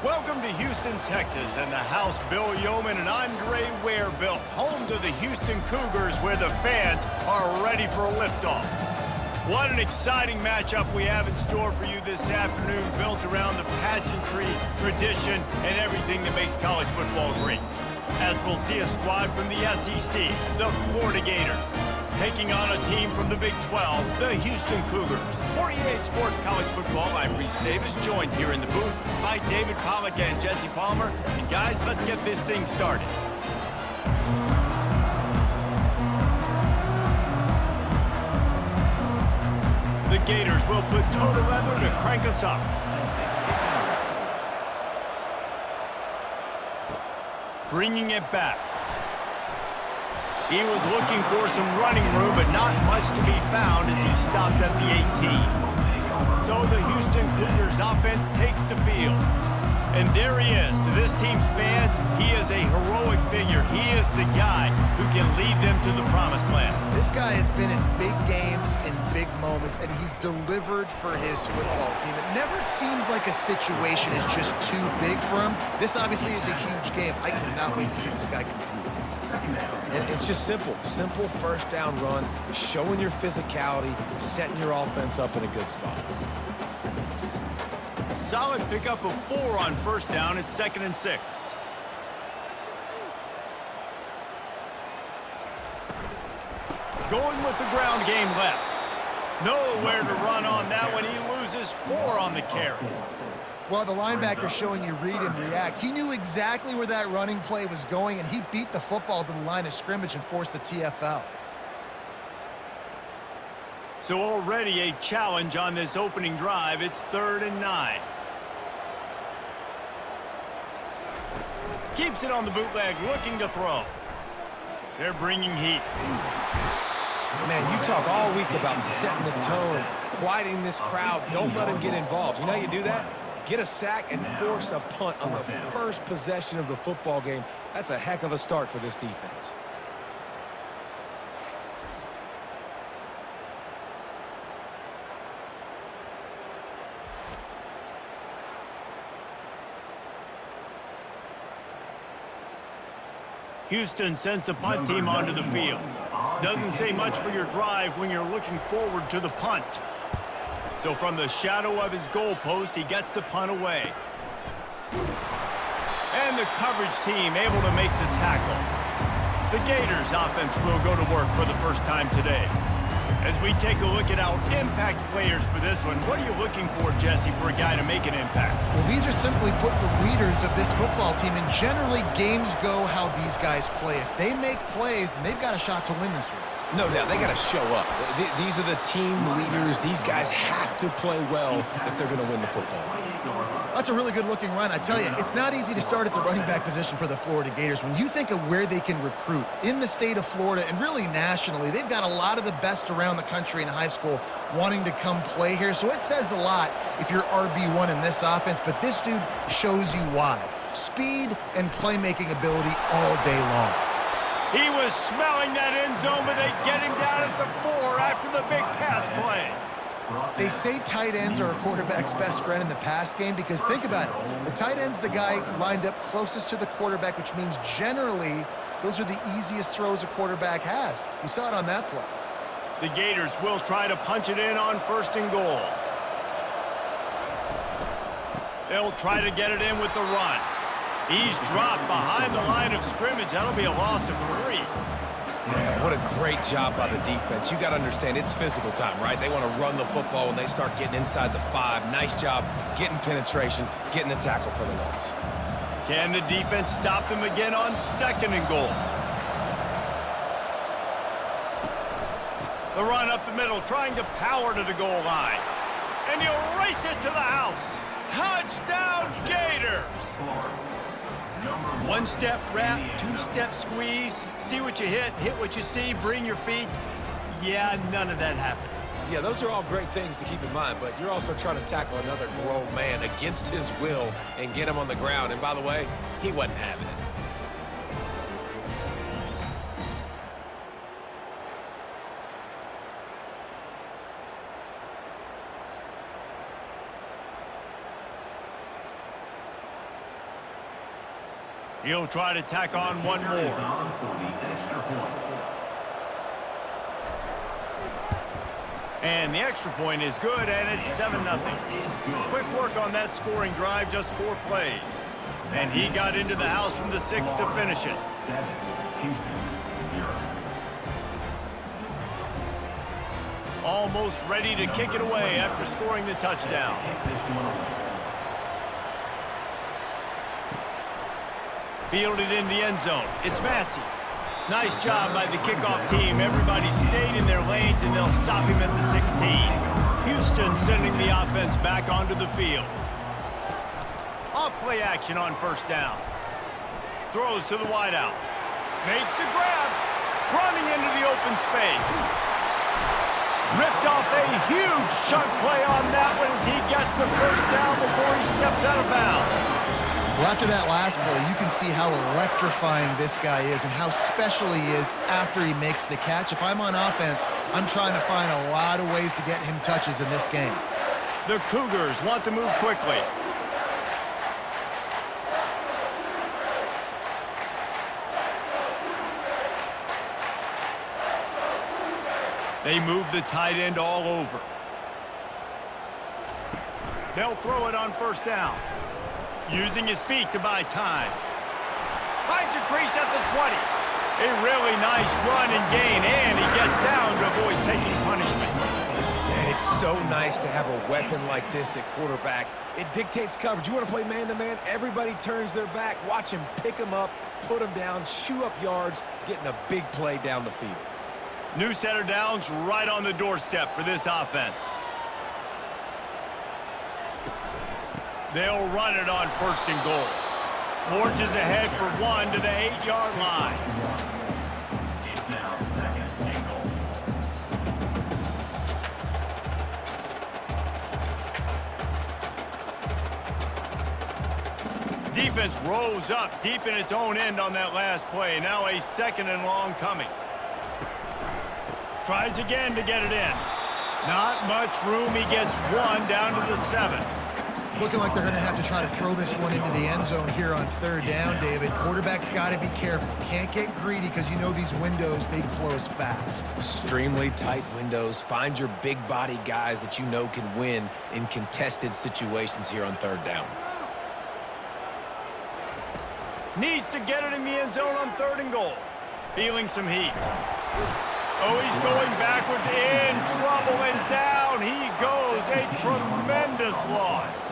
Welcome to Houston, Texas, and the house Bill Yeoman and Andre Ware built, home to the Houston Cougars, where the fans are ready for a liftoff. What an exciting matchup we have in store for you this afternoon, built around the pageantry, tradition, and everything that makes college football great. As we'll see a squad from the SEC, the Florida Gators, taking on a team from the Big 12, the Houston Cougars. For EA Sports College Football, I'm Reese Davis, joined here in the booth by David Pollack and Jesse Palmer. And guys, let's get this thing started. The Gators will put toe to leather to crank us up. Bringing it back. He was looking for some running room, but not much to be found as he stopped at the 18. So the Houston Cougars offense takes the field. And there he is. To this team's fans, he is a heroic figure. He is the guy who can lead them to the promised land. This guy has been in big games, in big moments, and he's delivered for his football team. It never seems like a situation is just too big for him. This obviously is a huge game. I cannot wait to see this guy compete. And it's just simple first down run, showing your physicality, setting your offense up in a good spot. Solid pickup of 4 on first down. It's 2nd and 6. Going with the ground game left. Nowhere to run on that one. He loses 4 on the carry. Well, the linebacker showing you read and react. He knew exactly where that running play was going, and he beat the football to the line of scrimmage and forced the TFL. So already a challenge on this opening drive. It's 3rd and 9. Keeps it on the bootleg, looking to throw. They're bringing heat. Man, you talk all week about setting the tone, quieting this crowd. Don't let them get involved. You know how you do that? Get a sack and force a punt on the first possession of the football game. That's a heck of a start for this defense. Houston sends the punt team onto the field. Doesn't say much for your drive when you're looking forward to the punt. So from the shadow of his goalpost, he gets the punt away. And the coverage team able to make the tackle. The Gators offense will go to work for the first time today. As we take a look at our impact players for this one, what are you looking for, Jesse, for a guy to make an impact? Well, these are simply put the leaders of this football team, and generally games go how these guys play. If they make plays, then they've got a shot to win this one. No doubt, they got to show up. These are the team leaders. These guys have to play well if they're going to win the football game. That's a really good-looking run. I tell you, it's not easy to start at the running back position for the Florida Gators. When you think of where they can recruit in the state of Florida and really nationally, they've got a lot of the best around the country in high school wanting to come play here. So it says a lot if you're RB1 in this offense, but this dude shows you why. Speed and playmaking ability all day long. He was smelling that end zone, but they get him down at the 4 after the big pass play. They say tight ends are a quarterback's best friend in the pass game because think about it. The tight end's the guy lined up closest to the quarterback, which means generally those are the easiest throws a quarterback has. You saw it on that play. The Gators will try to punch it in on 1st and goal. They'll try to get it in with the run. He's dropped behind the line of scrimmage. That'll be a loss of 3. Yeah, what a great job by the defense. You got to understand, it's physical time, right? They want to run the football when they start getting inside the 5. Nice job getting penetration, getting the tackle for the loss. Can the defense stop them again on 2nd and goal? The run up the middle, trying to power to the goal line. And he'll race it to the house. Touchdown, Gators! 1-step wrap, 2-step squeeze. See what you hit what you see, bring your feet. Yeah, none of that happened. Yeah, those are all great things to keep in mind, but you're also trying to tackle another grown man against his will and get him on the ground. And by the way, he wasn't having it. He'll try to tack on one more. And the extra point is good, and it's 7-0. Quick work on that scoring drive, just 4 plays. And he got into the house from the 6 to finish it. Almost ready to kick it away after scoring the touchdown. Fielded in the end zone. It's Massey. Nice job by the kickoff team. Everybody stayed in their lanes, and they'll stop him at the 16. Houston sending the offense back onto the field. Off play action on first down. Throws to the wideout. Makes the grab. Running into the open space. Ripped off a huge chunk play on that one as he gets the first down before he steps out of bounds. Well, after that last play, you can see how electrifying this guy is and how special he is after he makes the catch. If I'm on offense, I'm trying to find a lot of ways to get him touches in this game. The Cougars want to move quickly. They move the tight end all over. They'll throw it on first down. Using his feet to buy time. Finds a crease at the 20. A really nice run and gain, and he gets down to avoid taking punishment. Man, it's so nice to have a weapon like this at quarterback. It dictates coverage. You want to play man-to-man? Everybody turns their back. Watch him pick him up, put him down, chew up yards, getting a big play down the field. New set of downs right on the doorstep for this offense. They'll run it on first and goal. Forges ahead for 1 to the 8-yard line. It's now second and goal. Defense rose up deep in its own end on that last play. Now a 2nd and long coming. Tries again to get it in. Not much room. He gets 1 down to the 7. It's looking like they're going to have to try to throw this one into the end zone here on 3rd down, David. Quarterback's got to be careful. Can't get greedy because you know these windows, they close fast. Extremely tight windows. Find your big body guys that you know can win in contested situations here on 3rd down. Needs to get it in the end zone on 3rd and goal. Feeling some heat. Oh, he's going backwards, in trouble, and down he goes. A tremendous loss.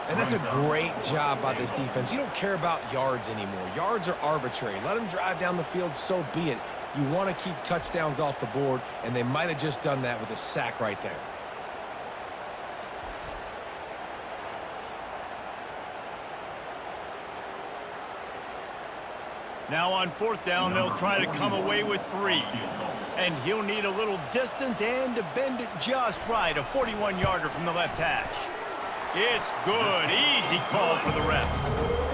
And that's a great job by this defense. You don't care about yards anymore. Yards are arbitrary. Let them drive down the field, so be it. You want to keep touchdowns off the board, and they might have just done that with a sack right there. Now on 4th down, they'll try to come away with 3. And he'll need a little distance and to bend it just right. A 41-yarder from the left hash. It's good. Easy call for the refs.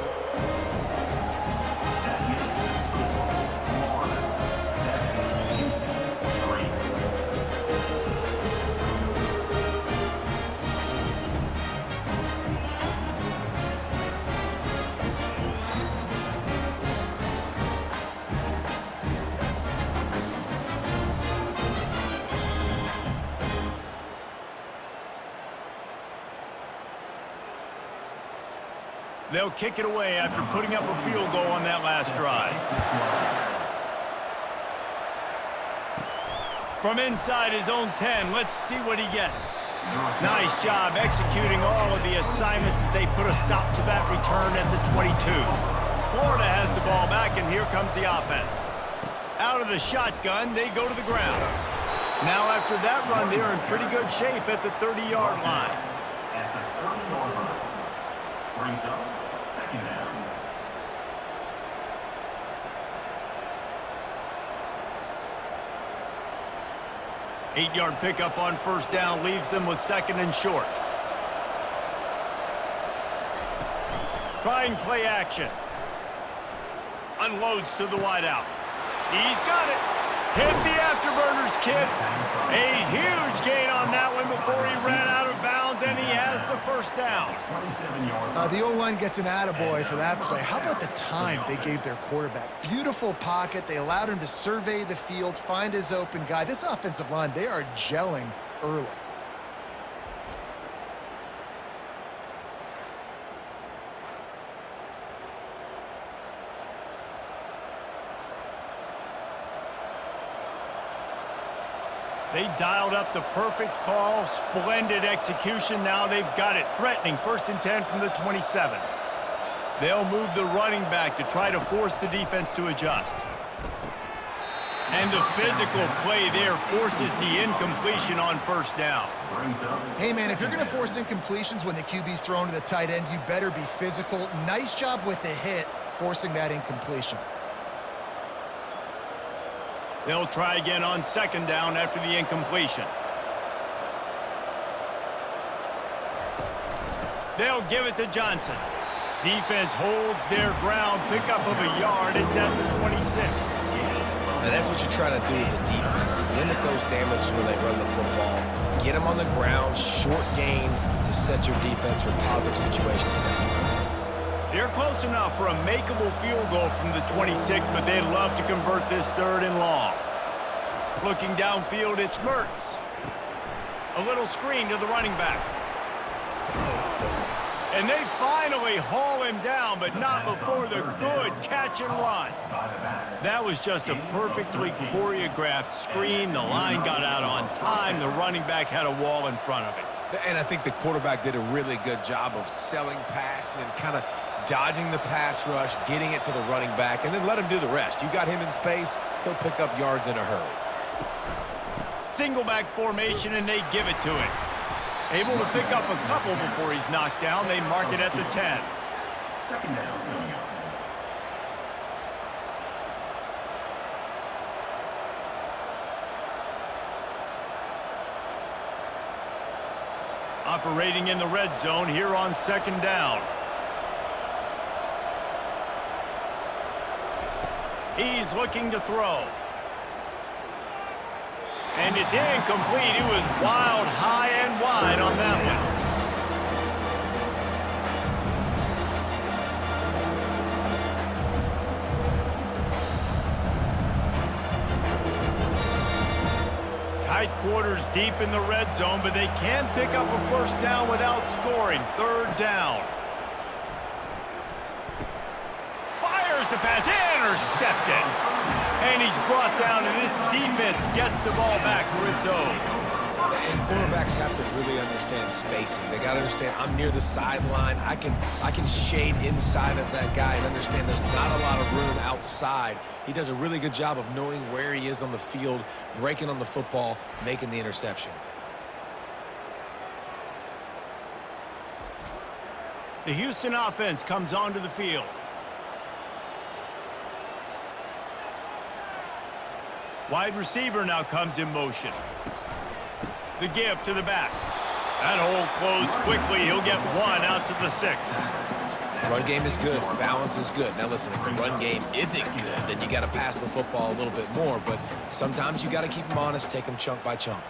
They'll kick it away after putting up a field goal on that last drive. From inside his own 10, let's see what he gets. Nice job executing all of the assignments as they put a stop to that return at the 22. Florida has the ball back, and here comes the offense. Out of the shotgun, they go to the ground. Now after that run, they're in pretty good shape at the 30-yard line. At the 30-yard line, brings up 2nd down. Eight-yard pickup on 1st down leaves them with 2nd and short. Trying play action. Unloads to the wideout. He's got it. Hit the afterburners, kid. A huge gain on that one before he ran out of bounds, and he has the first down. The O-line gets an attaboy for that play. How about the time they gave their quarterback? Beautiful pocket. They allowed him to survey the field, find his open guy. This offensive line, they are gelling early. They dialed up the perfect call, splendid execution. Now they've got it threatening. 1st and 10 from the 27. They'll move the running back to try to force the defense to adjust. And the physical play there forces the incompletion on 1st down. Hey, man, if you're going to force incompletions when the QB's thrown to the tight end, you better be physical. Nice job with the hit, forcing that incompletion. They'll try again on 2nd down after the incompletion. They'll give it to Johnson. Defense holds their ground, pickup of a yard. It's at the 26. And that's what you're trying to do as a defense. Limit those damages when they run the football. Get them on the ground, short gains to set your defense for positive situations down. They're close enough for a makeable field goal from the 26, but they'd love to convert this 3rd and long. Looking downfield, it's Mertens. A little screen to the running back. And they finally haul him down, but not before the good catch and run. That was just a perfectly choreographed screen. The line got out on time. The running back had a wall in front of it. And I think the quarterback did a really good job of selling pass and then kind of dodging the pass rush, getting it to the running back, and then let him do the rest. You got him in space, he'll pick up yards in a hurry. Single back formation, and they give it to him. Able to pick up a couple before he's knocked down. They mark it at the 10. 2nd down. Operating in the red zone here on 2nd down. He's looking to throw. And it's incomplete. It was wild, high and wide on that one. Tight quarters deep in the red zone, but they can pick up a 1st down without scoring. 3rd down. Fires the pass, intercepted. And he's brought down, and this defense gets the ball back for its own. And quarterbacks have to really understand spacing. They got to understand I'm near the sideline. I can shade inside of that guy and understand there's not a lot of room outside. He does a really good job of knowing where he is on the field, breaking on the football, making the interception. The Houston offense comes onto the field. Wide receiver now comes in motion. The give to the back. That hole closed quickly. He'll get 1 out to the 6. Run game is good. Balance is good. Now listen, if the run game isn't good, then you got to pass the football a little bit more. But sometimes you got to keep them honest, take them chunk by chunk.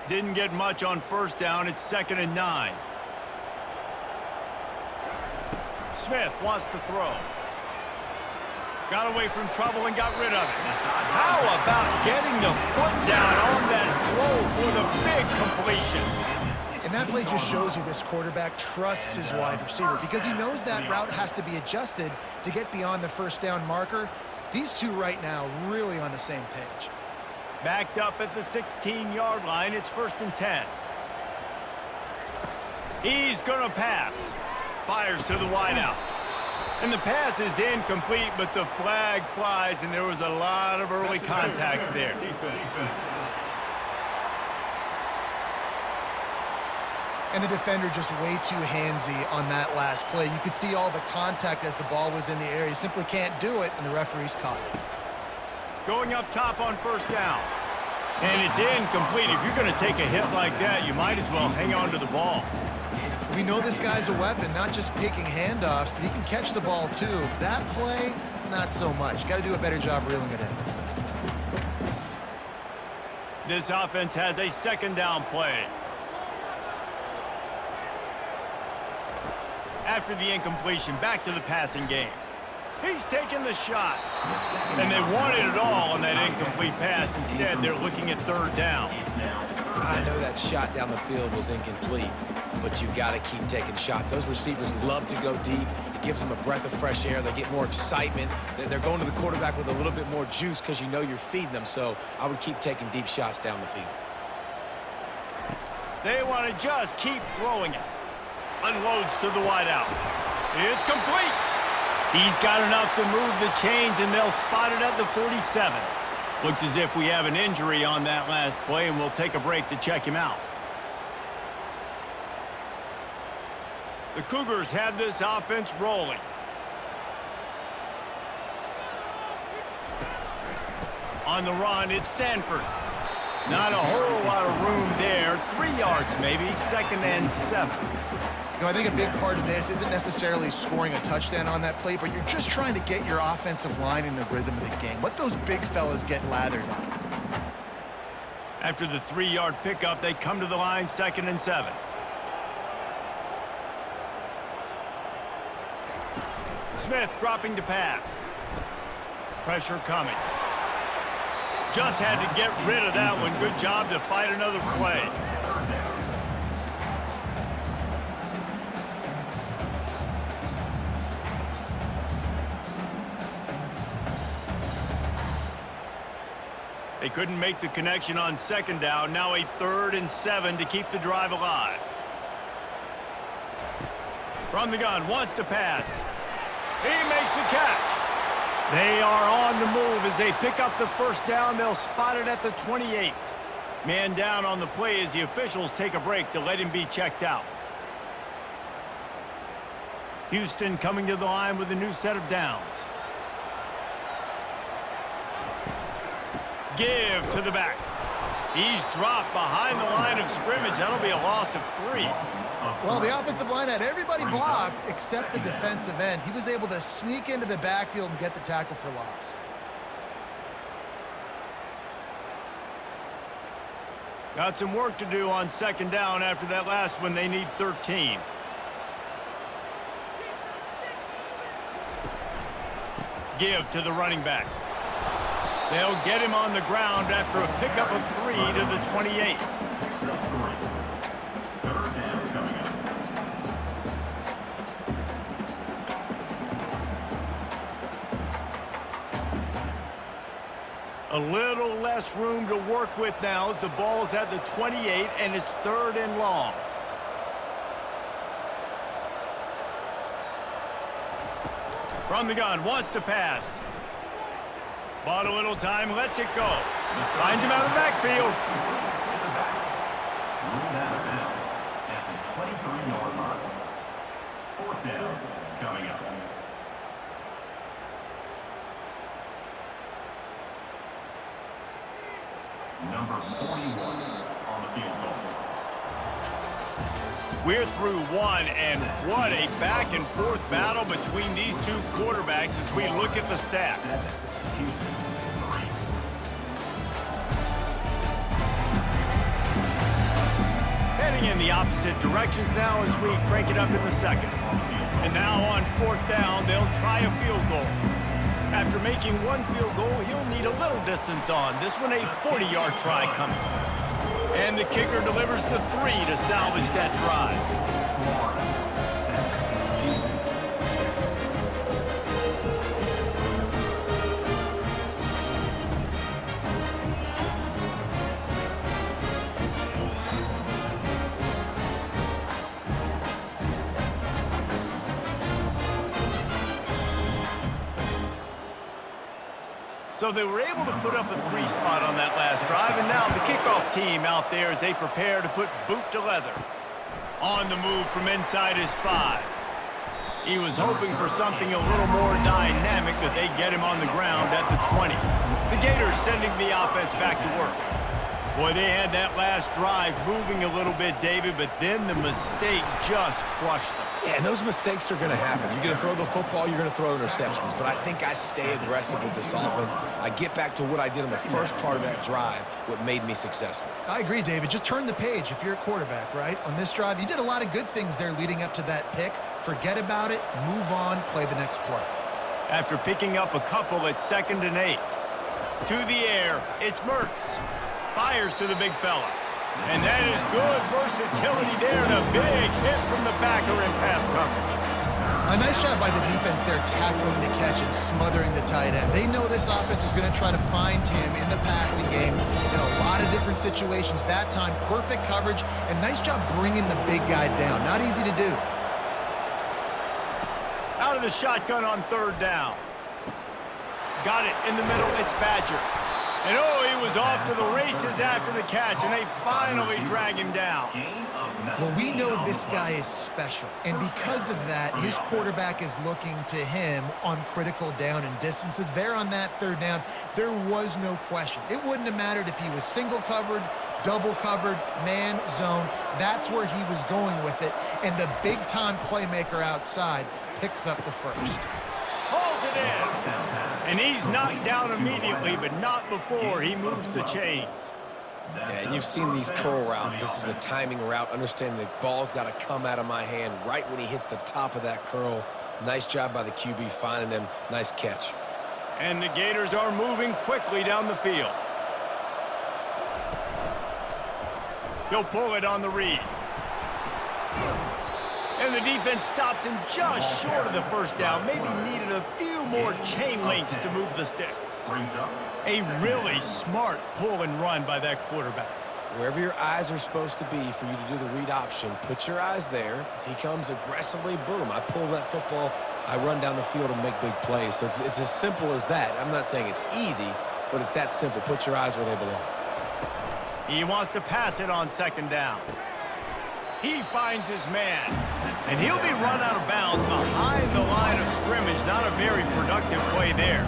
Didn't get much on 1st down. It's 2nd and 9. Smith wants to throw. Got away from trouble and got rid of it. How about getting the foot down on that throw for the big completion? And that play just shows you this quarterback trusts his wide receiver because he knows that route has to be adjusted to get beyond the 1st down marker. These two right now really on the same page. Backed up at the 16-yard line. It's 1st and 10. He's going to pass. Fires to the wideout. And the pass is incomplete, but the flag flies, and there was a lot of early contact there. And the defender just way too handsy on that last play. You could see all the contact as the ball was in the air. He simply can't do it, and the referee's caught it. Going up top on 1st down. And it's incomplete. If you're going to take a hit like that, you might as well hang on to the ball. We know this guy's a weapon, not just taking handoffs, but he can catch the ball too. That play, not so much. Got to do a better job reeling it in. This offense has a 2nd down play. After the incompletion, back to the passing game. He's taking the shot. And they wanted it all on that incomplete pass. Instead, they're looking at third down. I know that shot down the field was incomplete, but you got to keep taking shots. Those receivers love to go deep. It gives them a breath of fresh air. They get more excitement. They're going to the quarterback with a little bit more juice because you know you're feeding them. So I would keep taking deep shots down the field. They want to just keep throwing it. Unloads to the wideout. It's complete. He's got enough to move the chains, and they'll spot it at the 47. Looks as if we have an injury on that last play, and we'll take a break to check him out. The Cougars have this offense rolling. On the run, it's Sanford. Not a whole lot of room there. 3 yards maybe, 2nd and 7. You know, I think a big part of this isn't necessarily scoring a touchdown on that play, but you're just trying to get your offensive line in the rhythm of the game. Let those big fellas get lathered up. After the 3-yard pickup, they come to the line, 2nd and 7. Smith dropping to pass. Pressure coming. Just had to get rid of that one. Good job to fight another play. They couldn't make the connection on 2nd down. Now a 3rd and 7 to keep the drive alive. From the gun, wants to pass. He makes the catch. They are on the move as they pick up the 1st down. They'll spot it at the 28. Man down on the play as the officials take a break to let him be checked out. Houston coming to the line with a new set of downs. Give to the back. He's dropped behind the line of scrimmage. That'll be a loss of 3. Well, the offensive line had everybody blocked except the defensive end. He was able to sneak into the backfield and get the tackle for loss. Got some work to do on 2nd down. After that last one, they need 13. Give to the running back. They'll get him on the ground after a pickup of 3 to the 28. A little less room to work with now as the ball's at the 28 and it's 3rd and long. From the gun, wants to pass. Bought a little time, lets it go. Finds him out of the backfield. Ruled out of bounds at the 23-yard line. 4th down coming up. Number 41 on the field goal. We're through 1, and what a back-and-forth battle between these two quarterbacks as we look at the stats. Heading in the opposite directions now as we crank it up in the 2nd. And now on 4th down, they'll try a field goal. After making 1 field goal, he'll need a little distance on. This one a 40-yard try coming. And the kicker delivers the 3 to salvage that drive. So they were able to put up a 3 spot on that last drive, and now the kickoff team out there as they prepare to put boot to leather. On the move from inside his 5. He was hoping for something a little more dynamic, but they get him on the ground at the 20. The Gators sending the offense back to work. Boy, they had that last drive moving a little bit, David, but then the mistake just crushed them. Yeah, and those mistakes are going to happen. You're going to throw the football, you're going to throw interceptions. But I think I stay aggressive with this offense. I get back to what I did in the first part of that drive, what made me successful. I agree, David. Just turn the page if you're a quarterback, right? On this drive, you did a lot of good things there leading up to that pick. Forget about it, move on, play the next play. After picking up a couple at 2nd and 8. To the air, it's Mertz. Fires to the big fella. And that is good versatility there, and a big hit from the backer in pass coverage. A nice job by the defense there tackling the catch and smothering the tight end. They know this offense is going to try to find him in the passing game in a lot of different situations. That time, perfect coverage, and nice job bringing the big guy down. Not easy to do. Out of the shotgun on 3rd down. Got it in the middle, it's Badger. And oh, he was off to the races after the catch, and they finally drag him down. Well, we know this guy is special, and because of that, his quarterback is looking to him on critical down and distances. There on that 3rd down, there was no question. It wouldn't have mattered if he was single covered, double covered, man, zone. That's where he was going with it, and the big-time playmaker outside picks up the first. Hauls it in. And he's knocked down immediately, but not before he moves the chains. Yeah, and you've seen these curl routes. This is a timing route. Understanding the ball's got to come out of my hand right when he hits the top of that curl. Nice job by the QB finding him. Nice catch. And the Gators are moving quickly down the field. He'll pull it on the read. And the defense stops him just short of the 1st down. Maybe needed a few more chain links to move the sticks. A really smart pull and run by that quarterback. Wherever your eyes are supposed to be for you to do the read option, put your eyes there. If he comes aggressively, boom, I pull that football, I run down the field and make big plays. So it's as simple as that. I'm not saying it's easy, but it's that simple. Put your eyes where they belong. He wants to pass it on 2nd down. He finds his man, and he'll be run out of bounds behind the line of scrimmage. Not a very productive play there.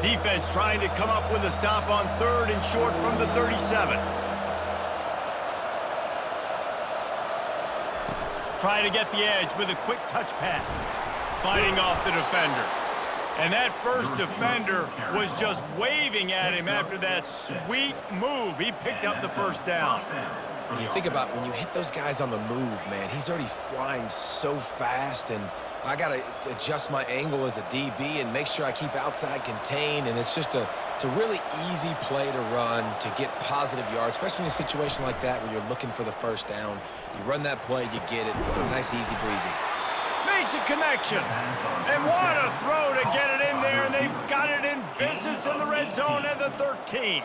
Defense trying to come up with a stop on 3rd and short from the 37. Trying to get the edge with a quick touch pass. Fighting off the defender. And that first defender was just waving at him after that sweet move. He picked up the 1st down. When you think about when you hit those guys on the move, man, he's already flying so fast, and I got to adjust my angle as a DB and make sure I keep outside contained, and it's a really easy play to run to get positive yards, especially in a situation like that where you're looking for the 1st down. You run that play, you get it. Nice, easy breezy. Makes a connection. And what a throw to get it in there, and they've got it in business in the red zone at the 13.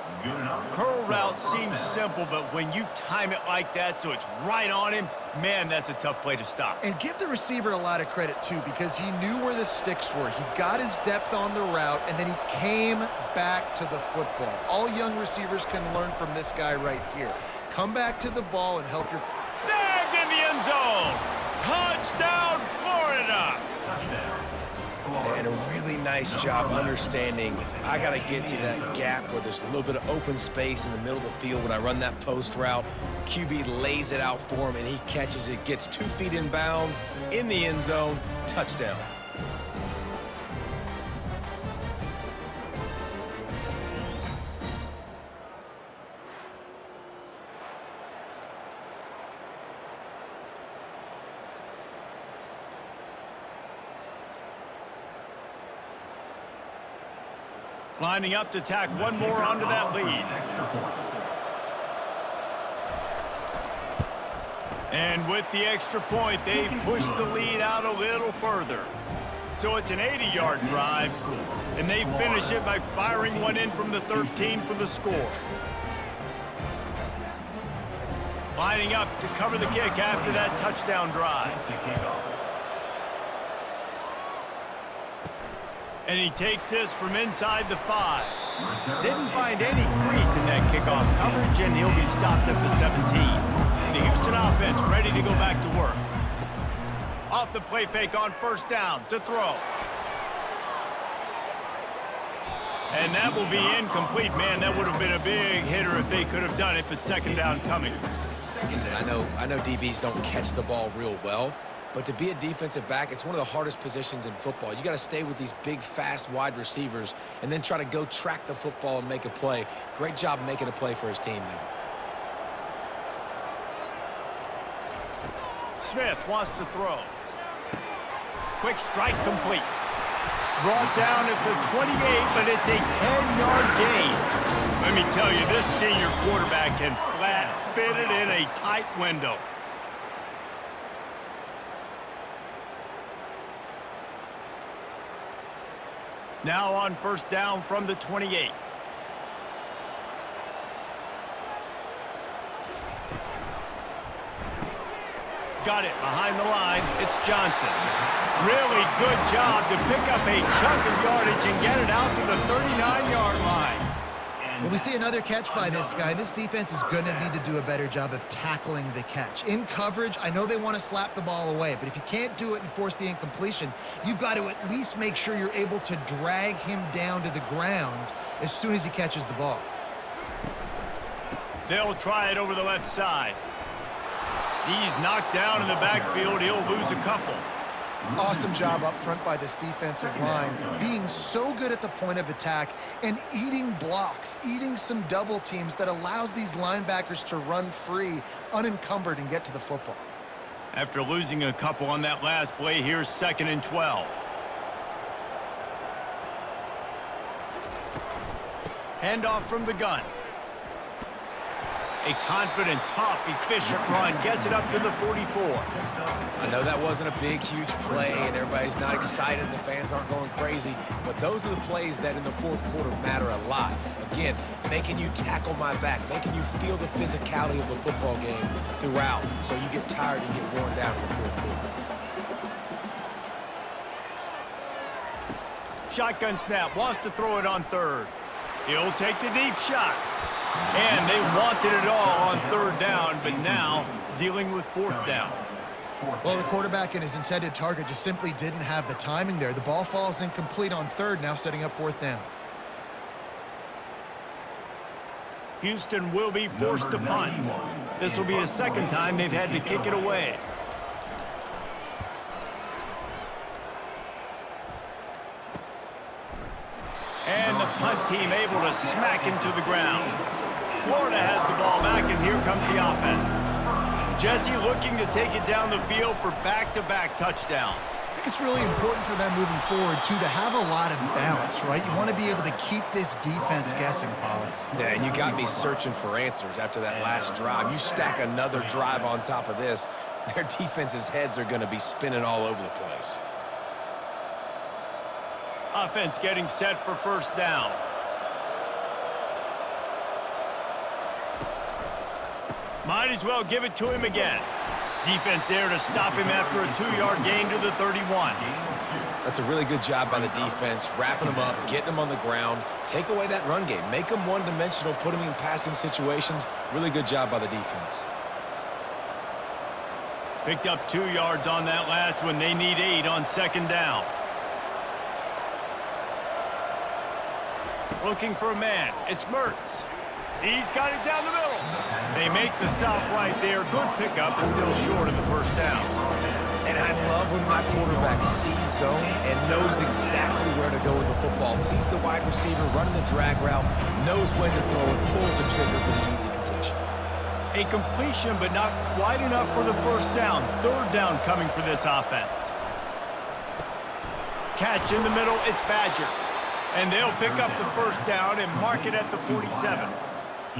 Curl route seems simple, but when you time it like that so it's right on him, man, that's a tough play to stop. And give the receiver a lot of credit, too, because he knew where the sticks were. He got his depth on the route, and then he came back to the football. All young receivers can learn from this guy right here. Come back to the ball and help your... Snagged in the end zone. Touchdown, Florida. And a really nice job understanding I got to get to that gap where there's a little bit of open space in the middle of the field when I run that post route. QB lays it out for him, and he catches it, gets 2 feet in bounds, in the end zone, touchdown. Lining up to tack one more onto that lead. And with the extra point, they push the lead out a little further. So it's an 80-yard drive, and they finish it by firing one in from the 13 for the score. Lining up to cover the kick after that touchdown drive. And he takes this from inside the 5. Didn't find any crease in that kickoff coverage, and he'll be stopped at the 17. The Houston offense ready to go back to work. Off Off the play fake on first down to throw. And that will be incomplete. Man, that would have been a big hitter if they could have done it, but second down coming. Listen, I know DBs don't catch the ball real well, but to be a defensive back, it's one of the hardest positions in football. You got to stay with these big, fast, wide receivers and then try to go track the football and make a play. Great job making a play for his team there. Smith wants to throw. Quick strike complete. Brought down at the 28, but it's a 10-yard gain. Let me tell you, this senior quarterback can flat fit it in a tight window. Now on first down from the 28. Got it behind the line. It's Johnson. Really good job to pick up a chunk of yardage and get it out to the 39-yard line. Well, we see another catch by this guy. This defense is going to need to do a better job of tackling the catch. In coverage, I know they want to slap the ball away, but if you can't do it and force the incompletion, you've got to at least make sure you're able to drag him down to the ground as soon as he catches the ball. They'll try it over the left side. He's knocked down in the backfield. He'll lose a couple. Awesome job up front by this defensive line, being so good at the point of attack and eating blocks, eating some double teams that allows these linebackers to run free, unencumbered, and get to the football. After losing a couple on that last play, here's 2nd and 12. Handoff from the gun. A confident, tough, efficient run gets it up to the 44. I know that wasn't a big, huge play, and everybody's not excited. The fans aren't going crazy. But those are the plays that in the fourth quarter matter a lot. Again, making you tackle my back, making you feel the physicality of the football game throughout, so you get tired and get worn down in the fourth quarter. Shotgun snap, wants to throw it on third. He'll take the deep shot. And they wanted it all on third down, but now dealing with fourth down. Well, the quarterback and his intended target just simply didn't have the timing there. The ball falls incomplete on third, now setting up fourth down. Houston will be forced to punt. This will be the second time they've had to kick it away. And the punt team able to smack him to the ground. Florida has the ball back, and here comes the offense. Jesse looking to take it down the field for back-to-back touchdowns. I think it's really important for them moving forward, too, to have a lot of bounce, right? You want to be able to keep this defense guessing, Pollard. Yeah, and you got me searching for answers after that last drive. You stack another drive on top of this, their defense's heads are going to be spinning all over the place. Offense getting set for first down. Might as well give it to him again. Defense there to stop him after a 2-yard gain to the 31. That's a really good job by the defense, wrapping them up, getting them on the ground. Take away that run game. Make them one-dimensional, put them in passing situations. Really good job by the defense. Picked up 2 yards on that last one. They need 8 on second down. Looking for a man. It's Mertz. He's got it down the middle. They make the stop right there. Good pickup, but still short of the first down. And I love when my quarterback sees zone and knows exactly where to go with the football. Sees the wide receiver running the drag route, knows when to throw it, pulls the trigger for the easy completion. A completion, but not quite enough for the first down. Third down coming for this offense. Catch in the middle, it's Badger. And they'll pick up the first down and mark it at the 47.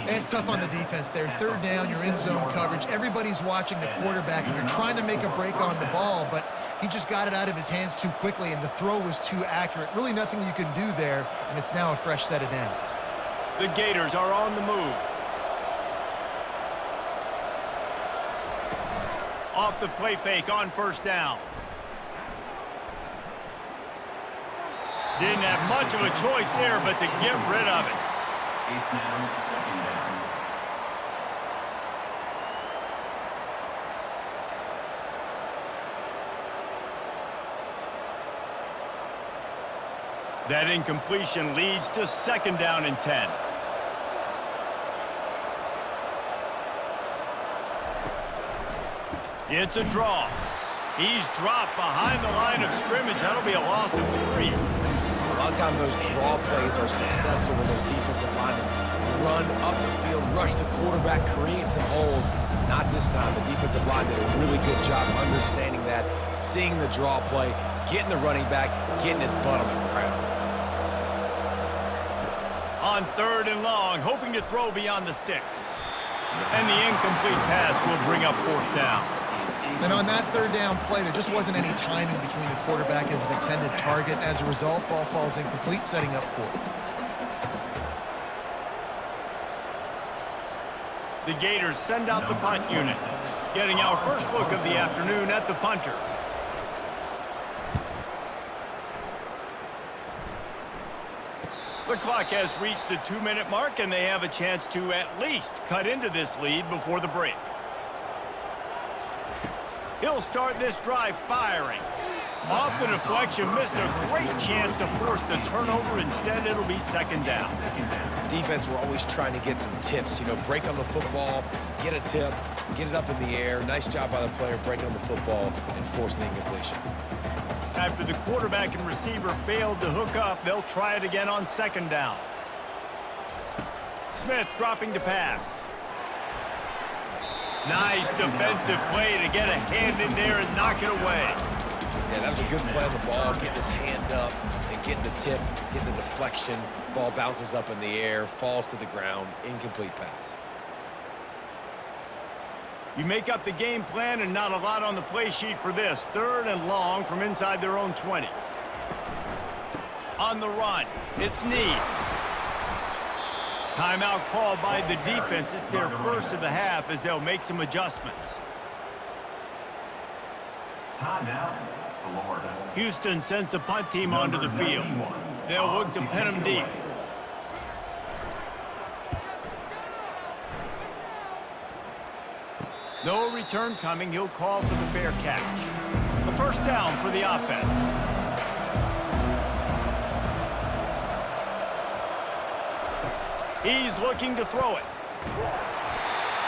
It's tough on the defense there. Third down, you're in zone coverage. Everybody's watching the quarterback, and you're trying to make a break on the ball, but he just got it out of his hands too quickly, and the throw was too accurate. Really nothing you can do there, and it's now a fresh set of downs. The Gators are on the move. Off the play fake on first down. Didn't have much of a choice there, but to get rid of it. It's now second down. That incompletion leads to 2nd down and 10. It's a draw. He's dropped behind the line of scrimmage. That'll be a loss of 3. A lot of times those draw plays are successful when those defensive linemen run up the field, rush the quarterback, create some holes. Not this time. The defensive line did a really good job understanding that, seeing the draw play, getting the running back, getting his butt on the ground. On 3rd and long, hoping to throw beyond the sticks. And the incomplete pass will bring up 4th down. And on that 3rd down play, there just wasn't any timing between the quarterback and his intended target. As a result, ball falls incomplete, setting up 4th. The Gators send out the punt unit, getting our first look of the afternoon at the punter. The clock has reached the 2-minute mark, and they have a chance to at least cut into this lead before the break. He'll start this drive firing. Off the deflection, missed a great chance to force the turnover. Instead, it'll be 2nd down. Defense, we're always trying to get some tips. You know, break on the football, get a tip, get it up in the air. Nice job by the player breaking on the football and forcing the incompletion. After the quarterback and receiver failed to hook up, they'll try it again on 2nd down. Smith dropping to pass. Nice defensive play to get a hand in there and knock it away. Yeah, that was a good play on the ball, getting his hand up and getting the tip, getting the deflection. Ball bounces up in the air, falls to the ground, incomplete pass. You make up the game plan and not a lot on the play sheet for this. 3rd and long from inside their own 20. On the run, it's Need. Timeout called by the defense. It's their first of the half as they'll make some adjustments. Timeout, Florida. Houston sends the punt team onto the field. They'll look to pin them deep. No return coming. He'll call for the fair catch. A 1st down for the offense. He's looking to throw it.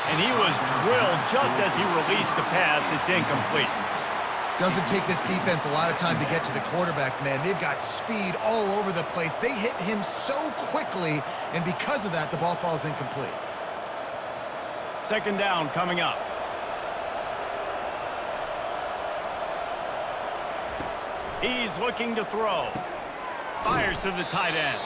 And he was drilled just as he released the pass. It's incomplete. Doesn't take this defense a lot of time to get to the quarterback, man. They've got speed all over the place. They hit him so quickly, and because of that, the ball falls incomplete. 2nd down coming up. He's looking to throw. Fires to the tight end.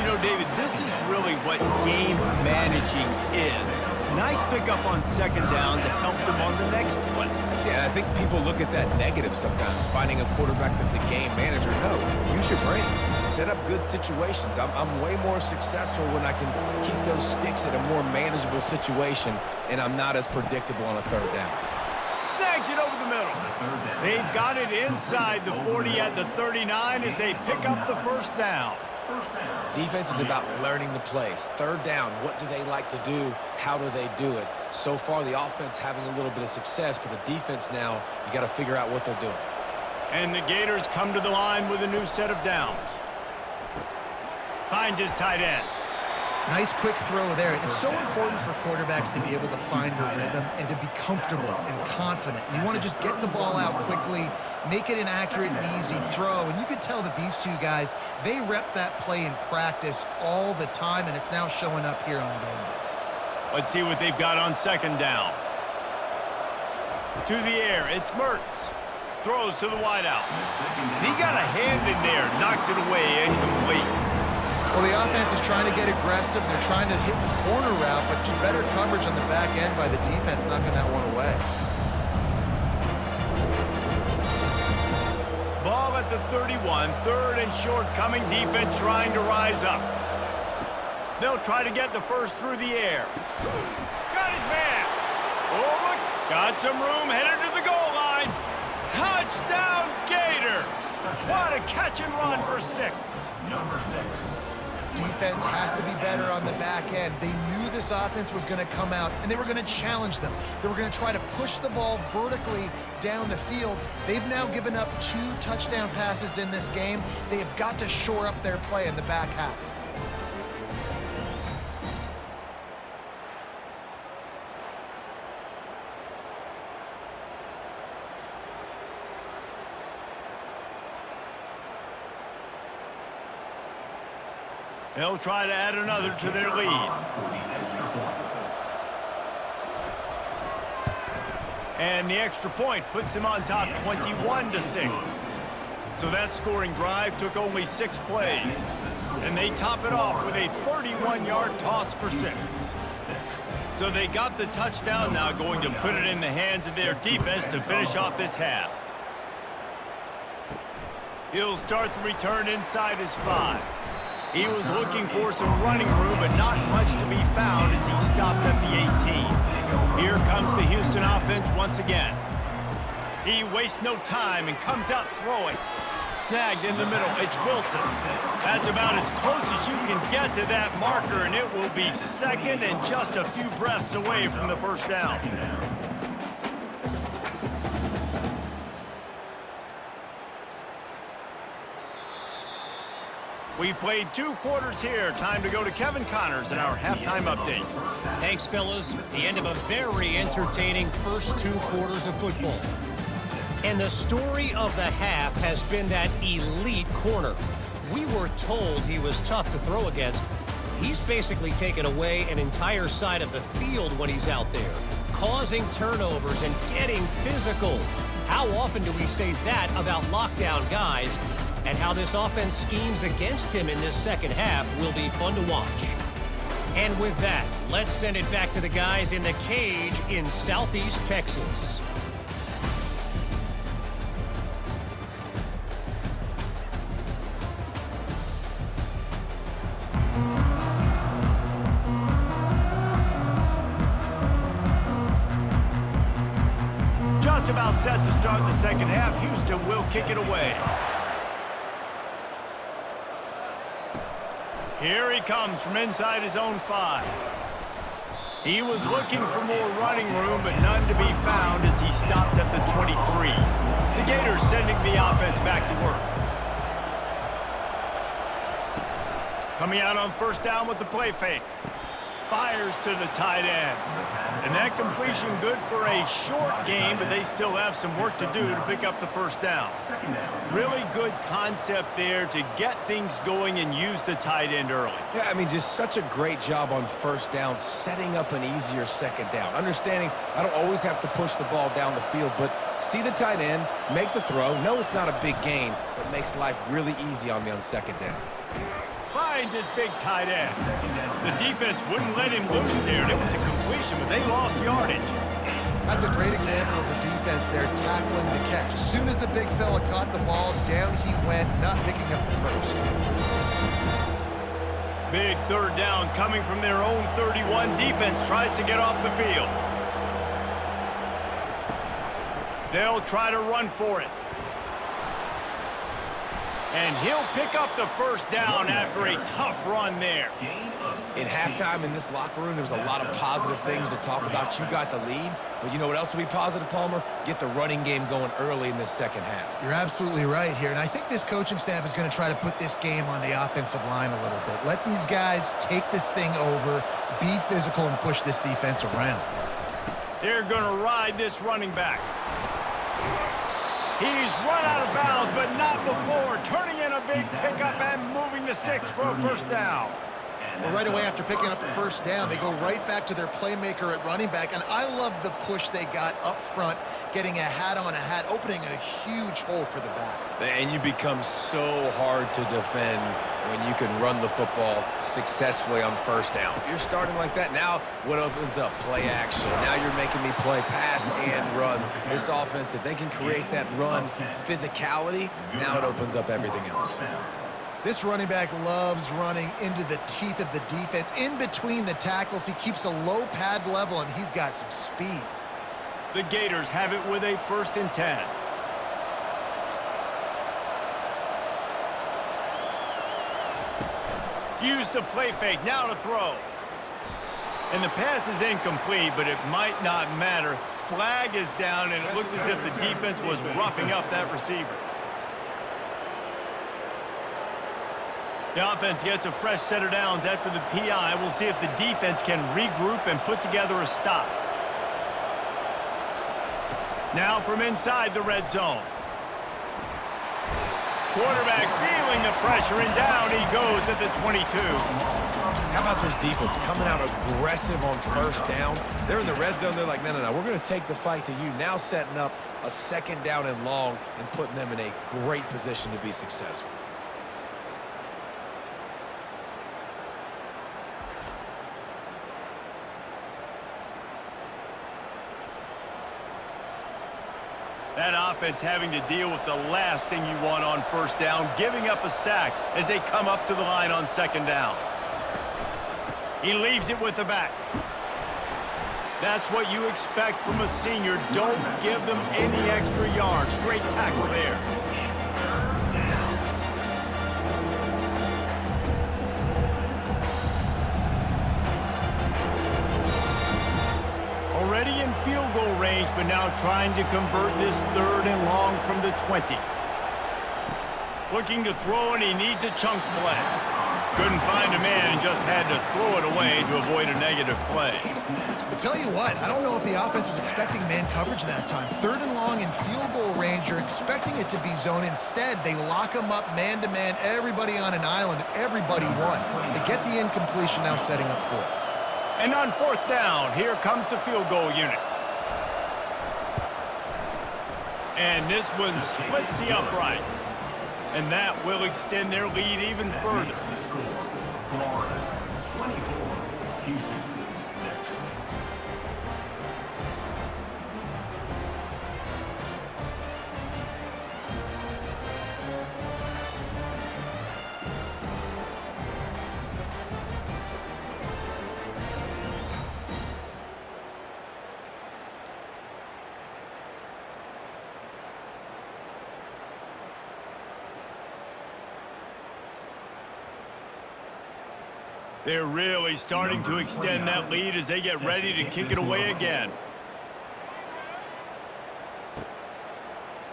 You know, David, this is really what game managing is. Nice pickup on 2nd down to help them on the next play. Yeah, I think people look at that negative sometimes, finding a quarterback that's a game manager. No, use your brain. Set up good situations. I'm way more successful when I can keep those sticks at a more manageable situation, and I'm not as predictable on a 3rd down. Snags it over the middle. They've got it inside the 40 at the 39 as they pick up the 1st down. Defense is about learning the plays. 3rd down, what do they like to do? How do they do it? So far, the offense having a little bit of success, but the defense now, you got to figure out what they're doing. And the Gators come to the line with a new set of downs. Finds his tight end. Nice quick throw there. It's so important for quarterbacks to be able to find a rhythm and to be comfortable and confident. You want to just get the ball out quickly, make it an accurate and easy throw. And you could tell that these two guys, they rep that play in practice all the time, and it's now showing up here on game day. Let's see what they've got on 2nd down. To the air, it's Mertz. Throws to the wideout. And he got a hand in there, knocks it away, incomplete. Well, the offense is trying to get aggressive. They're trying to hit the corner route, but just better coverage on the back end by the defense, knocking that one away. Ball at the 31, 3rd and short coming. Defense trying to rise up. They'll try to get the 1st through the air. Got his man. Oh, look. Got some room, headed to the goal line. Touchdown, Gators. What a catch and run for 6. Number 6. Defense has to be better on the back end. They knew this offense was going to come out, and they were going to challenge them. They were going to try to push the ball vertically down the field. They've now given up 2 touchdown passes in this game. They have got to shore up their play in the back half. They'll try to add another to their lead. And the extra point puts them on top 21-6. So that scoring drive took only 6 plays. And they top it off with a 31-yard toss for 6. So they got the touchdown, now going to put it in the hands of their defense to finish off this half. He'll start the return inside his 5. He was looking for some running room, but not much to be found as he stopped at the 18. Here comes the Houston offense once again. He wastes no time and comes out throwing. Snagged in the middle, it's Wilson. That's about as close as you can get to that marker, and it will be second and just a few breaths away from the first down. We've played 2 quarters here. Time to go to Kevin Connors in our halftime update. Thanks, fellas. The end of a very entertaining first 2 quarters of football. And the story of the half has been that elite corner. We were told he was tough to throw against. He's basically taken away an entire side of the field when he's out there, causing turnovers and getting physical. How often do we say that about lockdown guys? And how this offense schemes against him in this second half will be fun to watch. And with that, let's send it back to the guys in the cage in Southeast Texas. Just about set to start the second half. Houston will kick it away. Here he comes from inside his own 5. He was looking for more running room, but none to be found as he stopped at the 23. The Gators sending the offense back to work. Coming out on first down with the play fake. Fires to the tight end. And that completion good for a short game, but they still have some work to do to pick up the first down. Really good concept there to get things going and use the tight end early. Yeah, I mean, just such a great job on first down, setting up an easier second down. Understanding I don't always have to push the ball down the field, but see the tight end, make the throw. No, it's not a big gain, but makes life really easy on me on second down. Finds his big tight end. The defense wouldn't let him loose there, and it was a completion, but they lost yardage. That's a great example of the defense there tackling the catch. As soon as the big fella caught the ball, down he went, not picking up the first. Big third down coming from their own 31. Defense tries to get off the field. They'll try to run for it. And he'll pick up the first down after a tough run there. In halftime in this locker room, there was a lot of positive things to talk about. You got the lead, but you know what else will be positive, Palmer? Get the running game going early in this second half. You're absolutely right here, and I think this coaching staff is going to try to put this game on the offensive line a little bit. Let these guys take this thing over, be physical, and push this defense around. They're going to ride this running back. He's run out of bounds, but not before. Turning in a big pickup and moving the sticks for a first down. Well, right away after picking up the first down, they go right back to their playmaker at running back. And I love the push they got up front, getting a hat on a hat, opening a huge hole for the back. And you become so hard to defend when you can run the football successfully on first down. If you're starting like that, now what opens up? Play action. Now you're making me play pass and run. This offense, if they can create that run physicality, now it opens up everything else. This running back loves running into the teeth of the defense. In between the tackles, he keeps a low pad level, and he's got some speed. The Gators have it with a 1st and 10. Use the play fake, now to throw. And the pass is incomplete, but it might not matter. Flag is down, and it looked as if the defense was roughing up that receiver. The offense gets a fresh set of downs after the PI. We'll see if the defense can regroup and put together a stop. Now from inside the red zone. Quarterback feeling the pressure, and down he goes at the 22. How about this defense coming out aggressive on first down? They're in the red zone. They're like, no, we're going to take the fight to you. Now setting up a second down and long and putting them in a great position to be successful. That offense having to deal with the last thing you want on first down, giving up a sack as they come up to the line on second down. He leaves it with the back. That's what you expect from a senior. Don't give them any extra yards. Great tackle there. Already in field goal range, but now trying to convert this third and long from the 20. Looking to throw, and he needs a chunk play. Couldn't find a man and just had to throw it away to avoid a negative play. I'll tell you what, I don't know if the offense was expecting man coverage that time. Third and long in field goal range, you're expecting it to be zone. Instead, they lock them up man-to-man, everybody on an island, everybody won. They get the incompletion, now setting up fourth. And on fourth down, here comes the field goal unit. And this one splits the uprights. And that will extend their lead even further. Florida 24, Houston 6. They're really starting to extend that lead as they get ready to kick it away again.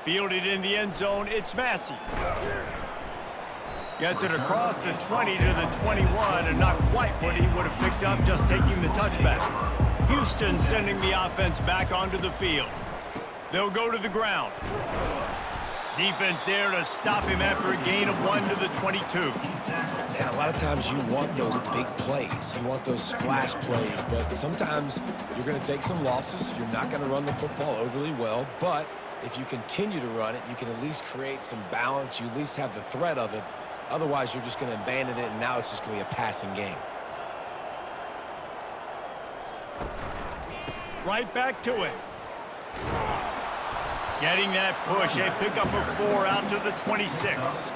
Fielded in the end zone, it's Massey. Gets it across the 20 to the 21, and not quite what he would have picked up just taking the touchback. Houston sending the offense back onto the field. They'll go to the ground. Defense there to stop him after a gain of 1 to the 22. And a lot of times you want those big plays. You want those splash plays, but sometimes you're going to take some losses. You're not going to run the football overly well, but if you continue to run it, you can at least create some balance. You at least have the threat of it. Otherwise, you're just going to abandon it, and now it's just going to be a passing game. Right back to it. Getting that push, a pickup of 4 out to the 26.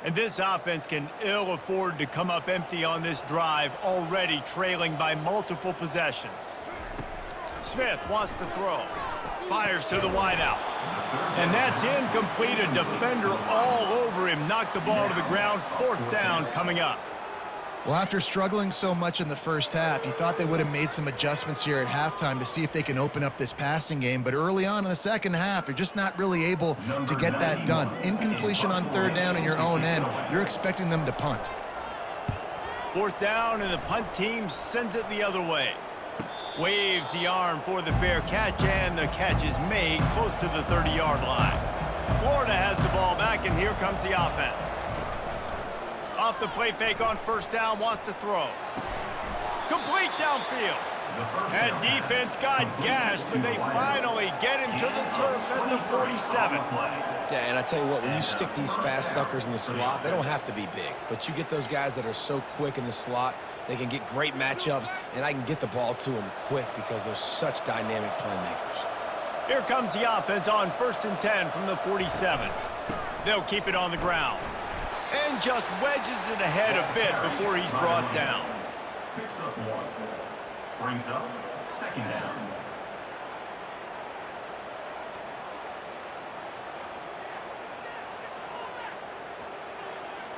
And this offense can ill afford to come up empty on this drive, already trailing by multiple possessions. Smith wants to throw. Fires to the wideout. And that's incomplete. A defender all over him. Knocked the ball to the ground. Fourth down coming up. Well, after struggling so much in the first half, you thought they would have made some adjustments here at halftime to see if they can open up this passing game. But early on in the second half, they're just not really able to get that done. Incompletion on third down in your own end. You're expecting them to punt. Fourth down, and the punt team sends it the other way. Waves the arm for the fair catch, and the catch is made close to the 30-yard line. Florida has the ball back, and here comes the offense. Off the play fake on first down, wants to throw. Complete downfield. That defense got gashed, but they finally get him to the turf at the 47. Yeah, and I tell you what, when you stick these fast suckers in the slot, they don't have to be big. But you get those guys that are so quick in the slot, they can get great matchups, and I can get the ball to them quick because they're such dynamic playmakers. Here comes the offense on 1st and 10 from the 47. They'll keep it on the ground. And just wedges it ahead a bit before he's brought down. Brings up second down.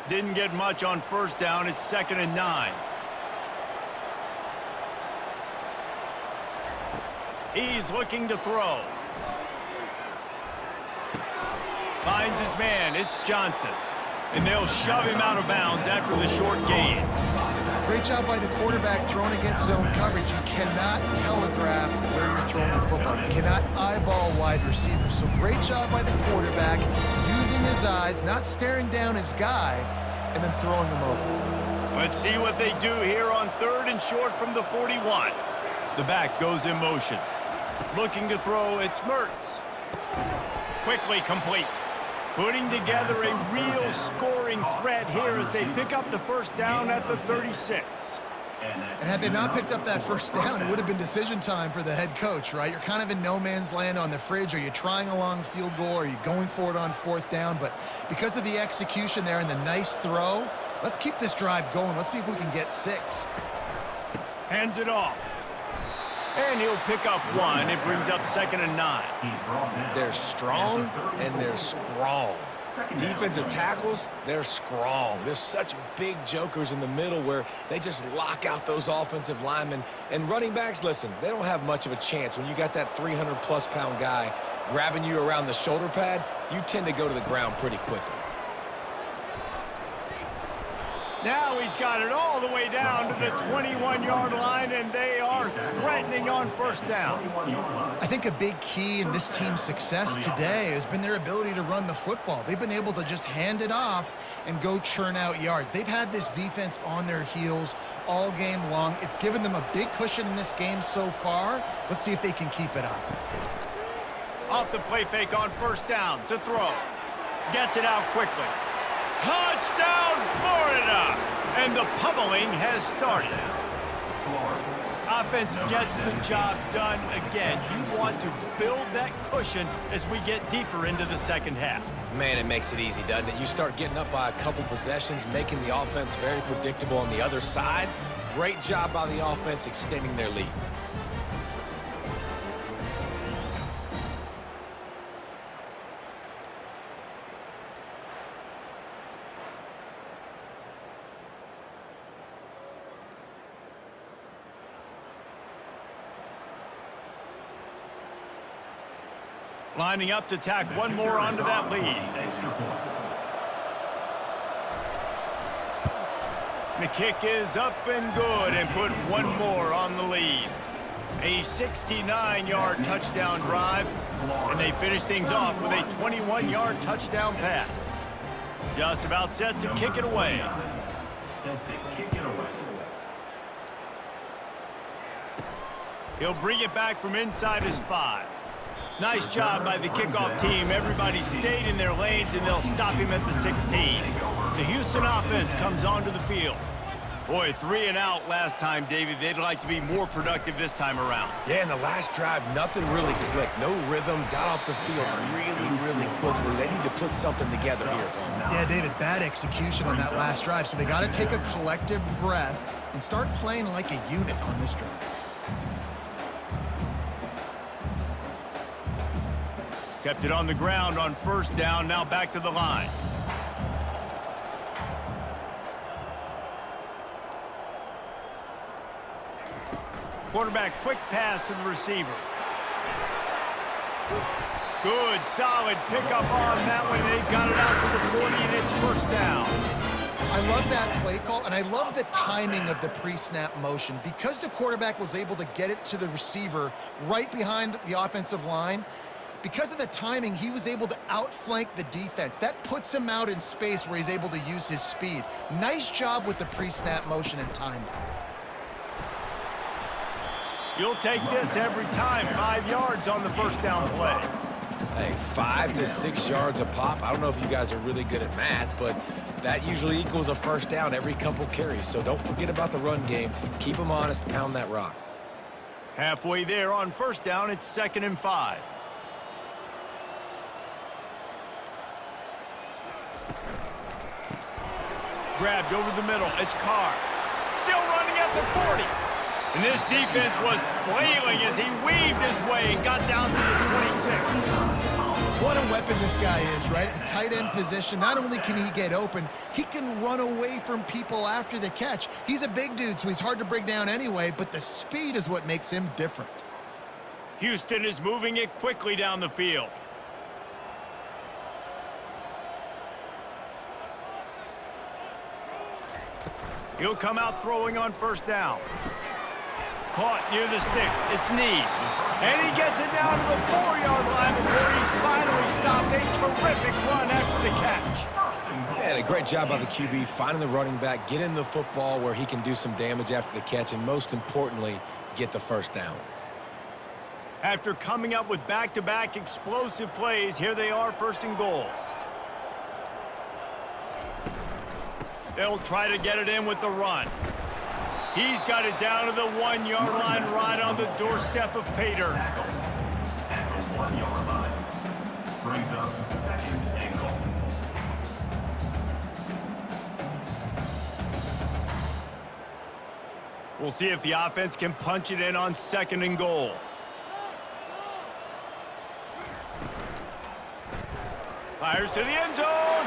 Didn't get much on first down. It's 2nd and 9. He's looking to throw. Finds his man. It's Johnson. And they'll shove him out of bounds after the short gain. Great job by the quarterback throwing against zone coverage. You cannot telegraph where you're throwing the football. You cannot eyeball wide receivers. So great job by the quarterback using his eyes, not staring down his guy, and then throwing him open. Let's see what they do here on 3rd and short from the 41. The back goes in motion. Looking to throw, it's Mertz. Quickly complete. Putting together a real scoring threat here as they pick up the first down at the 36. And had they not picked up that first down, it would have been decision time for the head coach, right? You're kind of in no man's land on the fridge. Are you trying a long field goal? Are you going for it on 4th down? But because of the execution there and the nice throw, let's keep this drive going. Let's see if we can get 6. Hands it off. And he'll pick up 1. It brings up 2nd and 9. They're strong and they're strong. Defensive tackles, they're strong. There's such big jokers in the middle where they just lock out those offensive linemen. And running backs, listen, they don't have much of a chance. When you got that 300-plus pound guy grabbing you around the shoulder pad, you tend to go to the ground pretty quickly. Now he's got it all the way down to the 21-yard line, and they are threatening on first down. I think a big key in this team's success today has been their ability to run the football. They've been able to just hand it off and go churn out yards. They've had this defense on their heels all game long. It's given them a big cushion in this game so far. Let's see if they can keep it up. Off the play fake on first down to throw. Gets it out quickly. Touchdown, Florida! And the pummeling has started. Offense gets the job done again. You want to build that cushion as we get deeper into the second half. Man, it makes it easy, doesn't it? You start getting up by a couple possessions, making the offense very predictable on the other side. Great job by the offense extending their lead. Lining up to tack one more onto that lead. The kick is up and good and put one more on the lead. A 69-yard touchdown drive, and they finish things off with a 21-yard touchdown pass. Just about set to kick it away. He'll bring it back from inside his 5. Nice job by the kickoff team. Everybody stayed in their lanes, and they'll stop him at the 16. The Houston offense comes onto the field. Boy, 3 and out last time, David. They'd like to be more productive this time around. Yeah, in the last drive, nothing really clicked. No rhythm, got off the field really quickly. They need to put something together here. Yeah, David, bad execution on that last drive, so they got to take a collective breath and start playing like a unit on this drive. Kept it on the ground on first down, now back to the line. Quarterback quick pass to the receiver. Good, solid pickup on that one. They've got it out to the 40, and it's first down. I love that play call, and I love the timing of the pre-snap motion. Because the quarterback was able to get it to the receiver right behind the offensive line, because of the timing, he was able to outflank the defense. That puts him out in space where he's able to use his speed. Nice job with the pre-snap motion and timing. You'll take this every time. 5 yards on the first down play. Hey, 5 to 6 yards a pop. I don't know if you guys are really good at math, but that usually equals a first down every couple carries. So don't forget about the run game. Keep them honest, pound that rock. Halfway there on first down, it's 2nd and 5. Grabbed over the middle. It's Carr. Still running at the 40. And this defense was flailing as he weaved his way and got down to the 26. What a weapon this guy is, right? At the tight end position, not only can he get open, he can run away from people after the catch. He's a big dude, so he's hard to bring down anyway, but the speed is what makes him different. Houston is moving it quickly down the field. He'll come out throwing on first down. Caught near the sticks. It's Need. And he gets it down to the 4-yard line before he's finally stopped. A terrific run after the catch. And a great job by the QB finding the running back, getting the football where he can do some damage after the catch, and most importantly, get the first down. After coming up with back-to-back explosive plays, here they are, first and goal. They'll try to get it in with the run. He's got it down to the 1-yard line, right on the doorstep of Pater. At the 1-yard line. Brings up second and goal. We'll see if the offense can punch it in on second and goal. Fires to the end zone.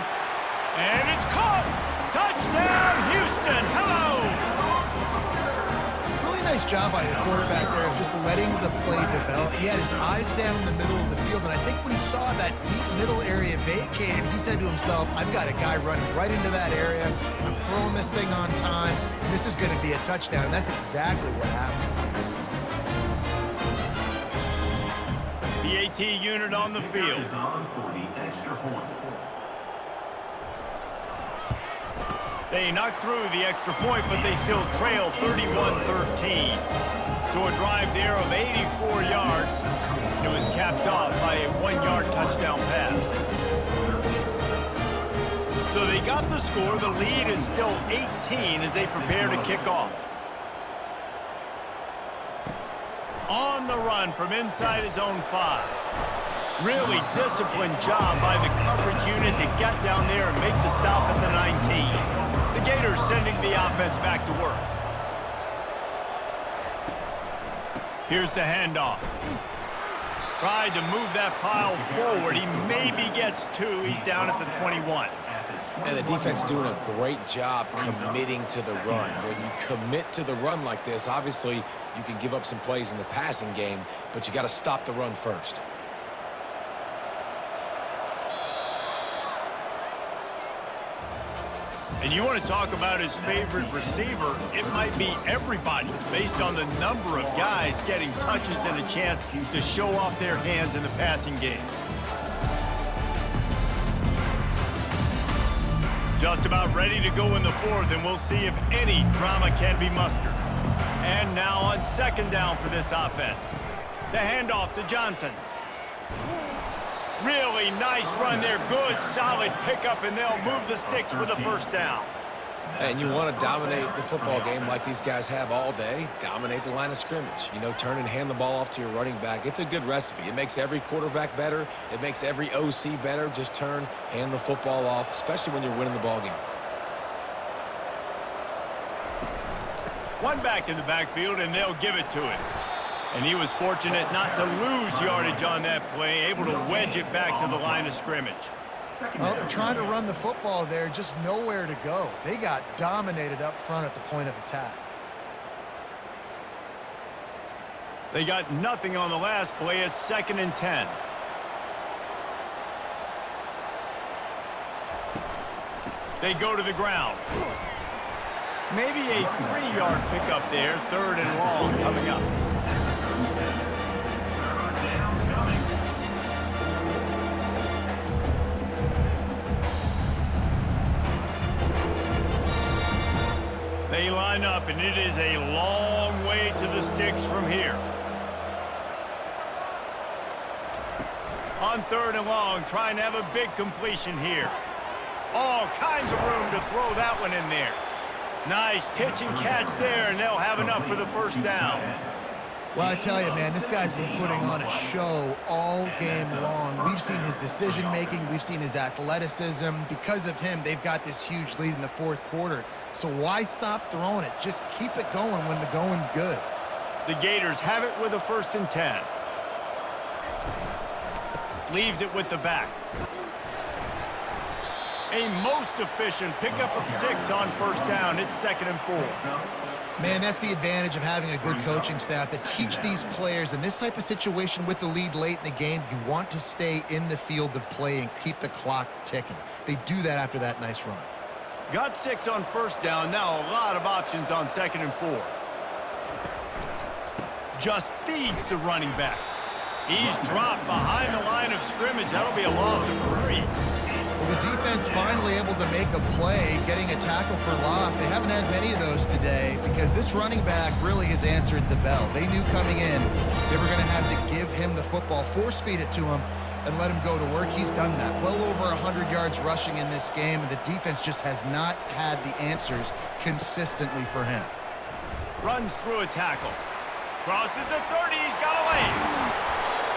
And it's caught. Touchdown, Houston. Hello. Really nice job by the quarterback there of just letting the play develop. He had his eyes down in the middle of the field, and I think when he saw that deep middle area vacated, he said to himself, I've got a guy running right into that area. I'm throwing this thing on time. This is going to be a touchdown, and that's exactly what happened. The AT unit on the field. Is on for the extra point. They knocked through the extra point, but they still trail 31-13. So a drive there of 84 yards. It was capped off by a 1-yard touchdown pass. So they got the score. The lead is still 18 as they prepare to kick off. On the run from inside his own 5. Really disciplined job by the coverage unit to get down there and make the stop at the 19. The Gators sending the offense back to work. Here's the handoff. Tried to move that pile forward. He maybe gets 2. He's down at the 21. And the defense doing a great job committing to the run. When you commit to the run like this, obviously you can give up some plays in the passing game, but you got to stop the run first. And you want to talk about his favorite receiver, it might be everybody based on the number of guys getting touches and a chance to show off their hands in the passing game. Just about ready to go in the 4th, and we'll see if any drama can be mustered. And now on second down for this offense. The handoff to Johnson. Really nice run there. Good, solid pickup, and they'll move the sticks with a first down. And you want to dominate the football game like these guys have all day. Dominate the line of scrimmage. You know, turn and hand the ball off to your running back. It's a good recipe. It makes every quarterback better. It makes every OC better. Just turn, hand the football off, especially when you're winning the ball game. One back in the backfield, and they'll give it to him. And he was fortunate not to lose yardage on that play, able to wedge it back to the line of scrimmage. Well, they're trying to run the football there, just nowhere to go. They got dominated up front at the point of attack. They got nothing on the last play. It's 2nd and 10. They go to the ground. Maybe a 3-yard pickup there. 3rd and long coming up. They line up, and it is a long way to the sticks from here. On 3rd and long, trying to have a big completion here. All kinds of room to throw that one in there. Nice pitch and catch there, and they'll have enough for the first down. Well, I tell you, man, this guy's been putting on a show all game long. We've seen his decision-making. We've seen his athleticism. Because of him, they've got this huge lead in the 4th quarter. So why stop throwing it? Just keep it going when the going's good. The Gators have it with a 1st and 10. Leaves it with the back. A most efficient pickup of 6 on 1st down. It's 2nd and 4. Man, that's the advantage of having a good coaching staff that teach these players in this type of situation with the lead late in the game. You want to stay in the field of play and keep the clock ticking. They do that after that nice run. Got 6 on 1st down. Now a lot of options on 2nd and 4. Just feeds the running back. He's dropped behind the line of scrimmage. That'll be a loss of 3. Well, the defense finally able to make a play, getting a tackle for loss. They haven't had many of those today because this running back really has answered the bell. They knew coming in they were going to have to give him the football, force feed it to him, and let him go to work. He's done that. Well over 100 yards rushing in this game, and the defense just has not had the answers consistently for him. Runs through a tackle. Crosses the 30. He's got away.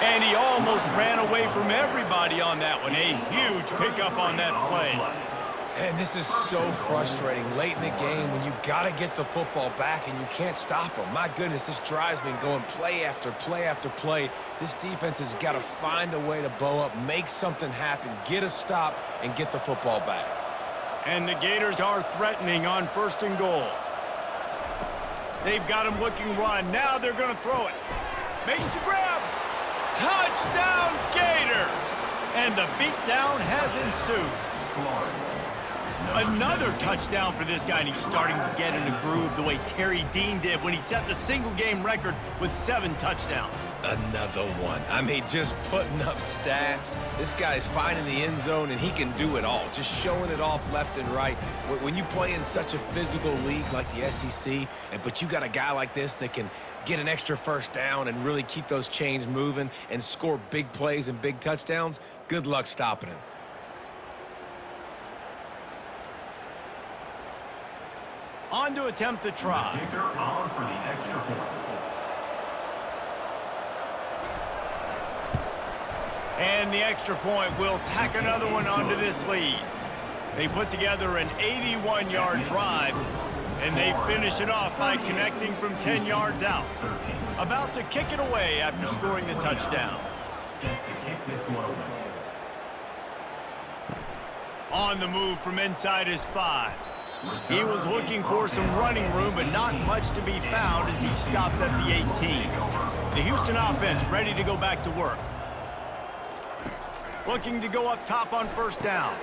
And he almost ran away from everybody on that one. A huge pickup on that play. And this is so frustrating late in the game when you got to get the football back and you can't stop them. My goodness, this drive's been going play after play after play. This defense has got to find a way to bow up, make something happen, get a stop, and get the football back. And the Gators are threatening on 1st and goal. They've got him looking run. Now they're going to throw it. Makes the grab. Touchdown, Gators! And the beatdown has ensued. Another touchdown for this guy, and he's starting to get in a groove the way Terry Dean did when he set the single-game record with 7 touchdowns. Another one. I mean, just putting up stats. This guy's finding the end zone, and he can do it all. Just showing it off left and right. When you play in such a physical league like the SEC, but you got a guy like this that can get an extra 1st down and really keep those chains moving and score big plays and big touchdowns, good luck stopping him. On to attempt the try. Kicker on for the extra point. And the extra point will tack another one onto this lead. They put together an 81-yard drive, and they finish it off by connecting from 10 yards out. About to kick it away after scoring the touchdown. Set to kick this one away. On the move from inside his 5. He was looking for some running room, but not much to be found as he stopped at the 18. The Houston offense ready to go back to work. Looking to go up top on 1st down.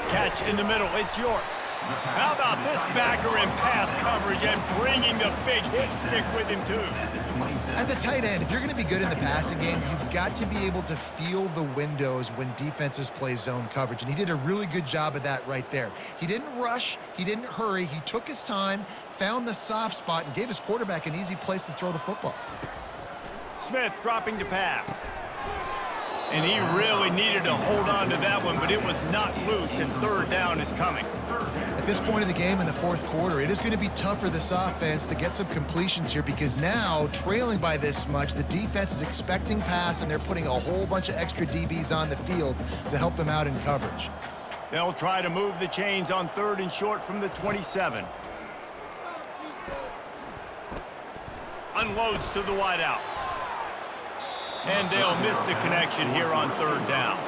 Catch in the middle. It's York. How about this backer in pass coverage and bringing the big hit stick with him, too? As a tight end, if you're going to be good in the passing game, you've got to be able to feel the windows when defenses play zone coverage, and he did a really good job of that right there. He didn't rush. He didn't hurry. He took his time, found the soft spot, and gave his quarterback an easy place to throw the football. Smith dropping to pass. And he really needed to hold on to that one, but it was not loose, and 3rd down is coming. At this point of the game in the 4th quarter, it is going to be tough for this offense to get some completions here because now, trailing by this much, the defense is expecting pass, and they're putting a whole bunch of extra DBs on the field to help them out in coverage. They'll try to move the chains on 3rd and short from the 27. Unloads to the wideout. And they'll miss the connection here on 3rd down.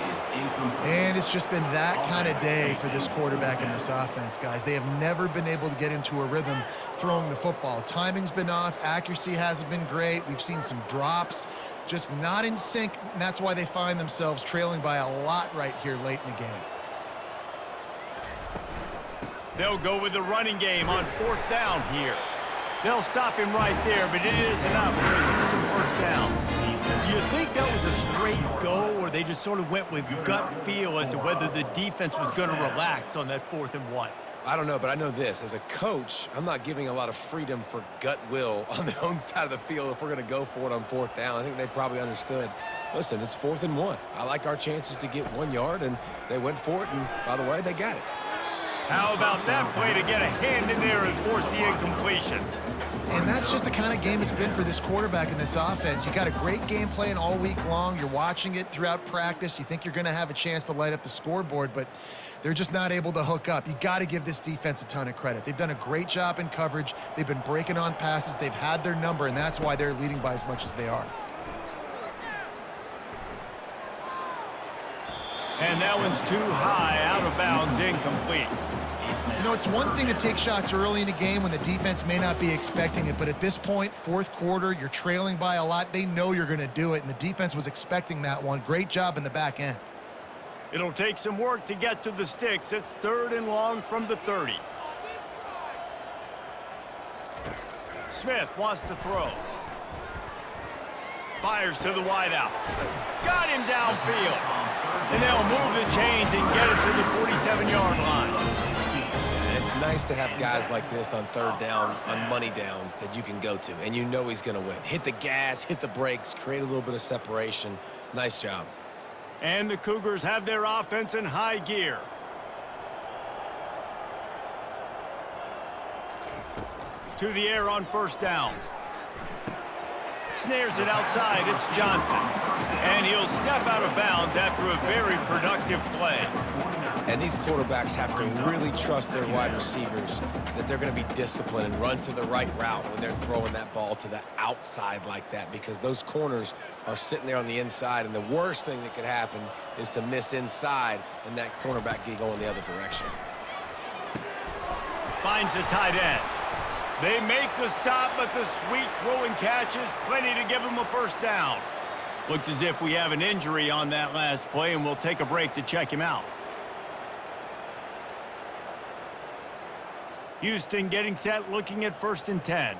And it's just been that kind of day for this quarterback and this offense, guys. They have never been able to get into a rhythm throwing the football. Timing's been off. Accuracy hasn't been great. We've seen some drops, just not in sync, and that's why they find themselves trailing by a lot right here late in the game. They'll go with the running game on 4th down here. They'll stop him right there, but it is enough for a Houston 1st down. Do you think that was a straight go, or they just sort of went with gut feel as to whether the defense was going to relax on that 4th and 1? I don't know, but I know this. As a coach, I'm not giving a lot of freedom for gut will on their own side of the field if we're going to go for it on 4th down. I think they probably understood, listen, it's 4th and 1. I like our chances to get 1 yard, and they went for it, and by the way, they got it. How about that play to get a hand in there and force the incompletion? And that's just the kind of game it's been for this quarterback in this offense. You got a great game plan all week long. You're watching it throughout practice. You think you're going to have a chance to light up the scoreboard, but they're just not able to hook up. You got to give this defense a ton of credit. They've done a great job in coverage. They've been breaking on passes. They've had their number, and that's why they're leading by as much as they are. And that one's too high, out of bounds, incomplete. You know, it's one thing to take shots early in the game when the defense may not be expecting it, but at this point, fourth quarter, you're trailing by a lot. They know you're going to do it, and the defense was expecting that one. Great job in the back end. It'll take some work to get to the sticks. It's 3rd and long from the 30. Smith wants to throw. Fires to the wideout. Got him downfield. And they'll move the chains and get it to the 47-yard line. It's nice to have guys like this on 3rd down, on money downs that you can go to, and you know he's going to win. Hit the gas, hit the brakes, create a little bit of separation. Nice job. And the Cougars have their offense in high gear. To the air on 1st down. Snares it outside. It's Johnson. And he'll step out of bounds after a very productive play. And these quarterbacks have to really trust their wide receivers that they're going to be disciplined and run to the right route when they're throwing that ball to the outside like that, because those corners are sitting there on the inside, and the worst thing that could happen is to miss inside and that cornerback get going the other direction. Finds the tight end. They make the stop, but the sweet throw and catch is plenty to give them a 1st down. Looks as if we have an injury on that last play, and we'll take a break to check him out. Houston getting set, looking at 1st and 10.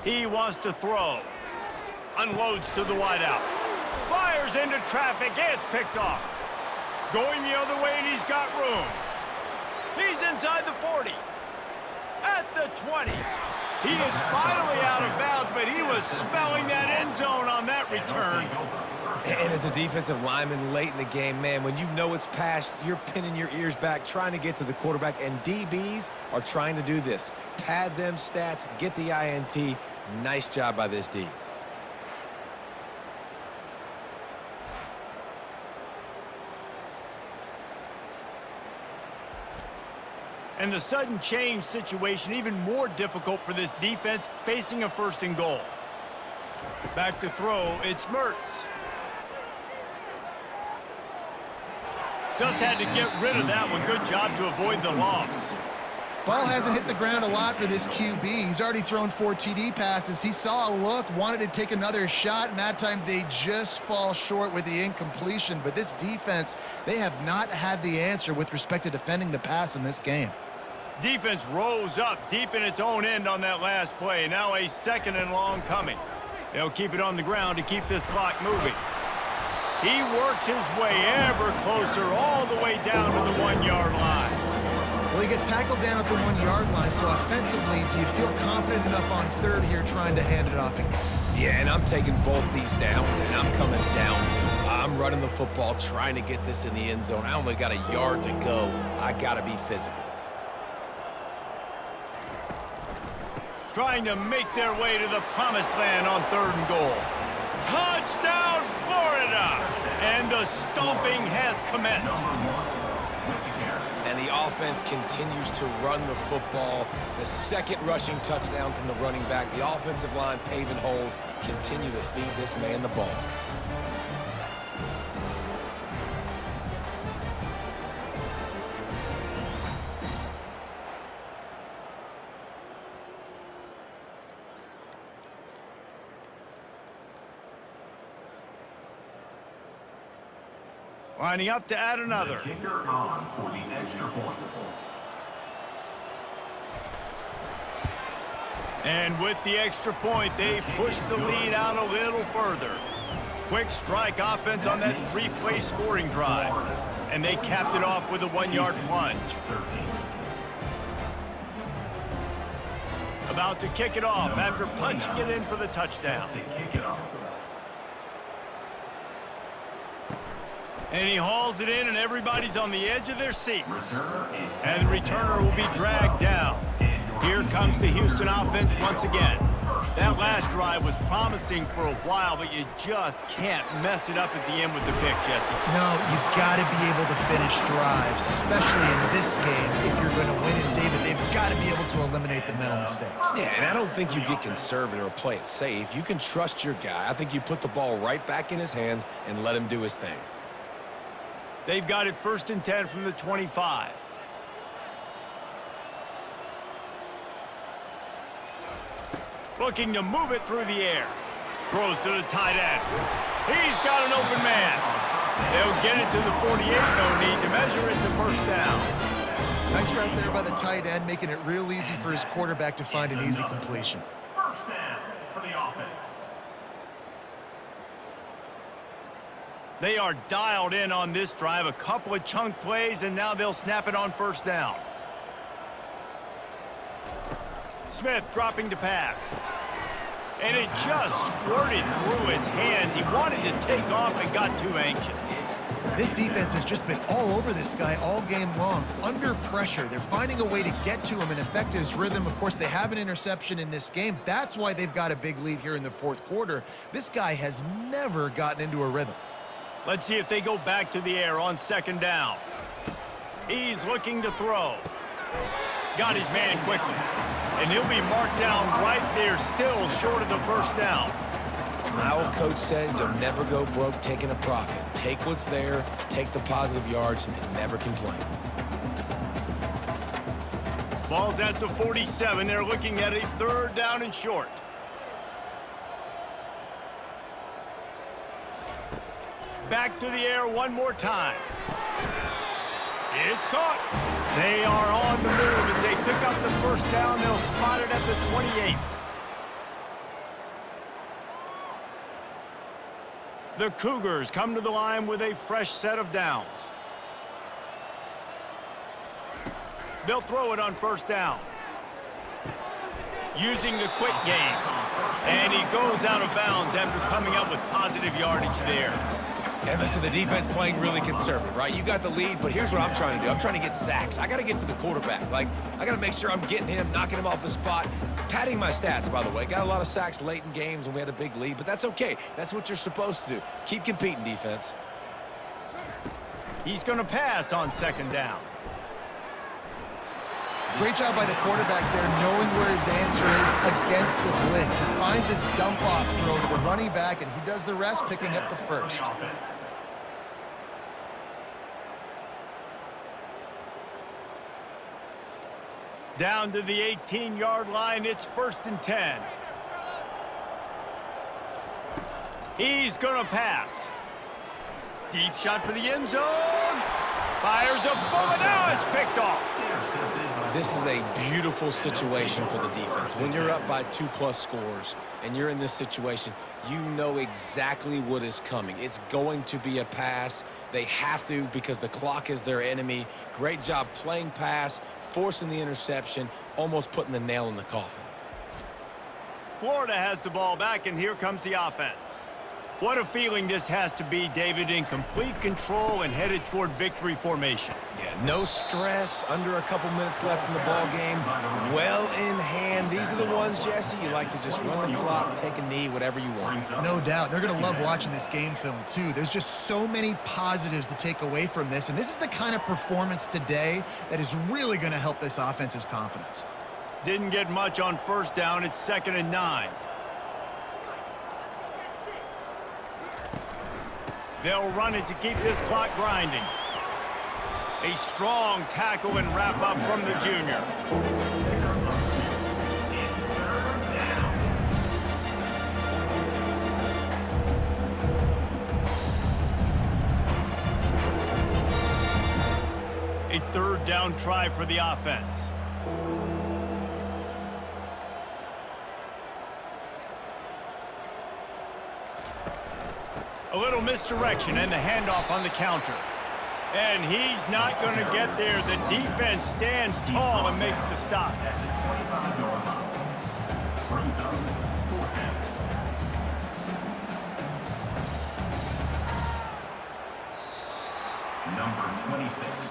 He wants to throw. Unloads to the wideout. Fires into traffic. It's picked off. Going the other way, and he's got room. He's inside the 40. At the 20. He is finally out of bounds, but he was smelling that end zone on that return. And as a defensive lineman late in the game, man, when you know it's past, you're pinning your ears back, trying to get to the quarterback, and DBs are trying to do this. Pad them stats, get the INT. Nice job by this D. And the sudden change situation even more difficult for this defense facing a 1st and goal. Back to throw, it's Mertz. Just had to get rid of that one. Good job to avoid the loss. Ball hasn't hit the ground a lot for this QB. He's already thrown 4 TD passes. He saw a look, wanted to take another shot, and that time they just fall short with the incompletion. But this defense, they have not had the answer with respect to defending the pass in this game. Defense rose up deep in its own end on that last play. Now a 2nd and long coming. They'll keep it on the ground to keep this clock moving. He works his way ever closer all the way down to the 1-yard line. Well, he gets tackled down at the 1-yard line, so offensively, do you feel confident enough on 3rd here trying to hand it off again? Yeah, and I'm taking both these downs, and I'm coming downhill. I'm running the football, trying to get this in the end zone. I only got a yard to go. I got to be physical. Trying to make their way to the promised land on 3rd and goal. Touchdown, Florida! And the stomping has commenced. And the offense continues to run the football. The 2nd rushing touchdown from the running back. The offensive line paving holes. Continue to feed this man the ball. Lining up to add another. Kicker on for the extra point. And with the extra point, they push the lead out a little further. Quick strike offense on that 3-play scoring drive. And they capped it off with a 1-yard plunge. About to kick it off after punching it in for the touchdown. And he hauls it in, and everybody's on the edge of their seats. Returner is And the returner will be dragged down. Here comes the Houston offense once again. That last drive was promising for a while, but you just can't mess it up at the end with the pick, Jesse. No, you got to be able to finish drives, especially in this game. If you're going to win it, David, they've got to be able to eliminate the mental mistakes. Yeah, and I don't think you get conservative or play it safe. You can trust your guy. I think you put the ball right back in his hands and let him do his thing. They've got it 1st and 10 from the 25. Looking to move it through the air. Throws to the tight end. He's got an open man. They'll get it to the 48. No need to measure it to 1st down. Nice route there by the tight end, making it real easy for his quarterback to find an easy completion. first down for the offense. They are dialed in on this drive. A couple of chunk plays, and now they'll snap it on 1st down. Smith dropping to pass. And it just squirted through his hands. He wanted to take off and got too anxious. This defense has just been all over this guy all game long. Under pressure, they're finding a way to get to him and affect his rhythm. Of course, they have an interception in this game. That's why they've got a big lead here in the 4th quarter. This guy has never gotten into a rhythm. Let's see if they go back to the air on 2nd down. He's looking to throw. Got his man quickly. And he'll be marked down right there, still short of the 1st down. My old coach said you'll never go broke taking a profit. Take what's there, take the positive yards, and never complain. Ball's at the 47. They're looking at a 3rd down and short. Back to the air one more time. It's caught. They are on the move as they pick up the 1st down. They'll spot it at the 28. The Cougars come to the line with a fresh set of downs. They'll throw it on 1st down. Using the quick game. And he goes out of bounds after coming up with positive yardage there. And listen, the defense playing really conservative, right? You got the lead, but here's what I'm trying to do. I'm trying to get sacks. I got to get to the quarterback. Like, I got to make sure I'm getting him, knocking him off the spot. Padding my stats, by the way. Got a lot of sacks late in games when we had a big lead, but that's okay. That's what you're supposed to do. Keep competing, defense. He's going to pass on 2nd down. Great job by the quarterback there, knowing where his answer is against the blitz. He finds his dump-off throw to the running back, and he does the rest, picking up the 1st. Down to the 18-yard line, it's 1st and 10. He's going to pass. Deep shot for the end zone. Fires a bullet. Now it's picked off. This is a beautiful situation for the defense. When you're up by 2+ scores and you're in this situation, you know exactly what is coming. It's going to be a pass. They have to because the clock is their enemy. Great job playing pass, forcing the interception, almost putting the nail in the coffin. Florida has the ball back, and here comes the offense. What a feeling this has to be, David, in complete control and headed toward victory formation. Yeah, no stress, under a couple minutes left in the ball game, well in hand. These are the ones, Jesse, you like to just run the clock, take a knee, whatever you want. No doubt. They're going to love watching this game film, too. There's just so many positives to take away from this, and this is the kind of performance today that is really going to help this offense's confidence. Didn't get much on 1st down. It's 2nd and 9. They'll run it to keep this clock grinding. A strong tackle and wrap up from the junior. A 3rd down try for the offense. A little misdirection and the handoff on the counter. And he's not going to get there. The defense stands tall and makes the stop. At the 25-yard line. Brings up 4th down. number 26.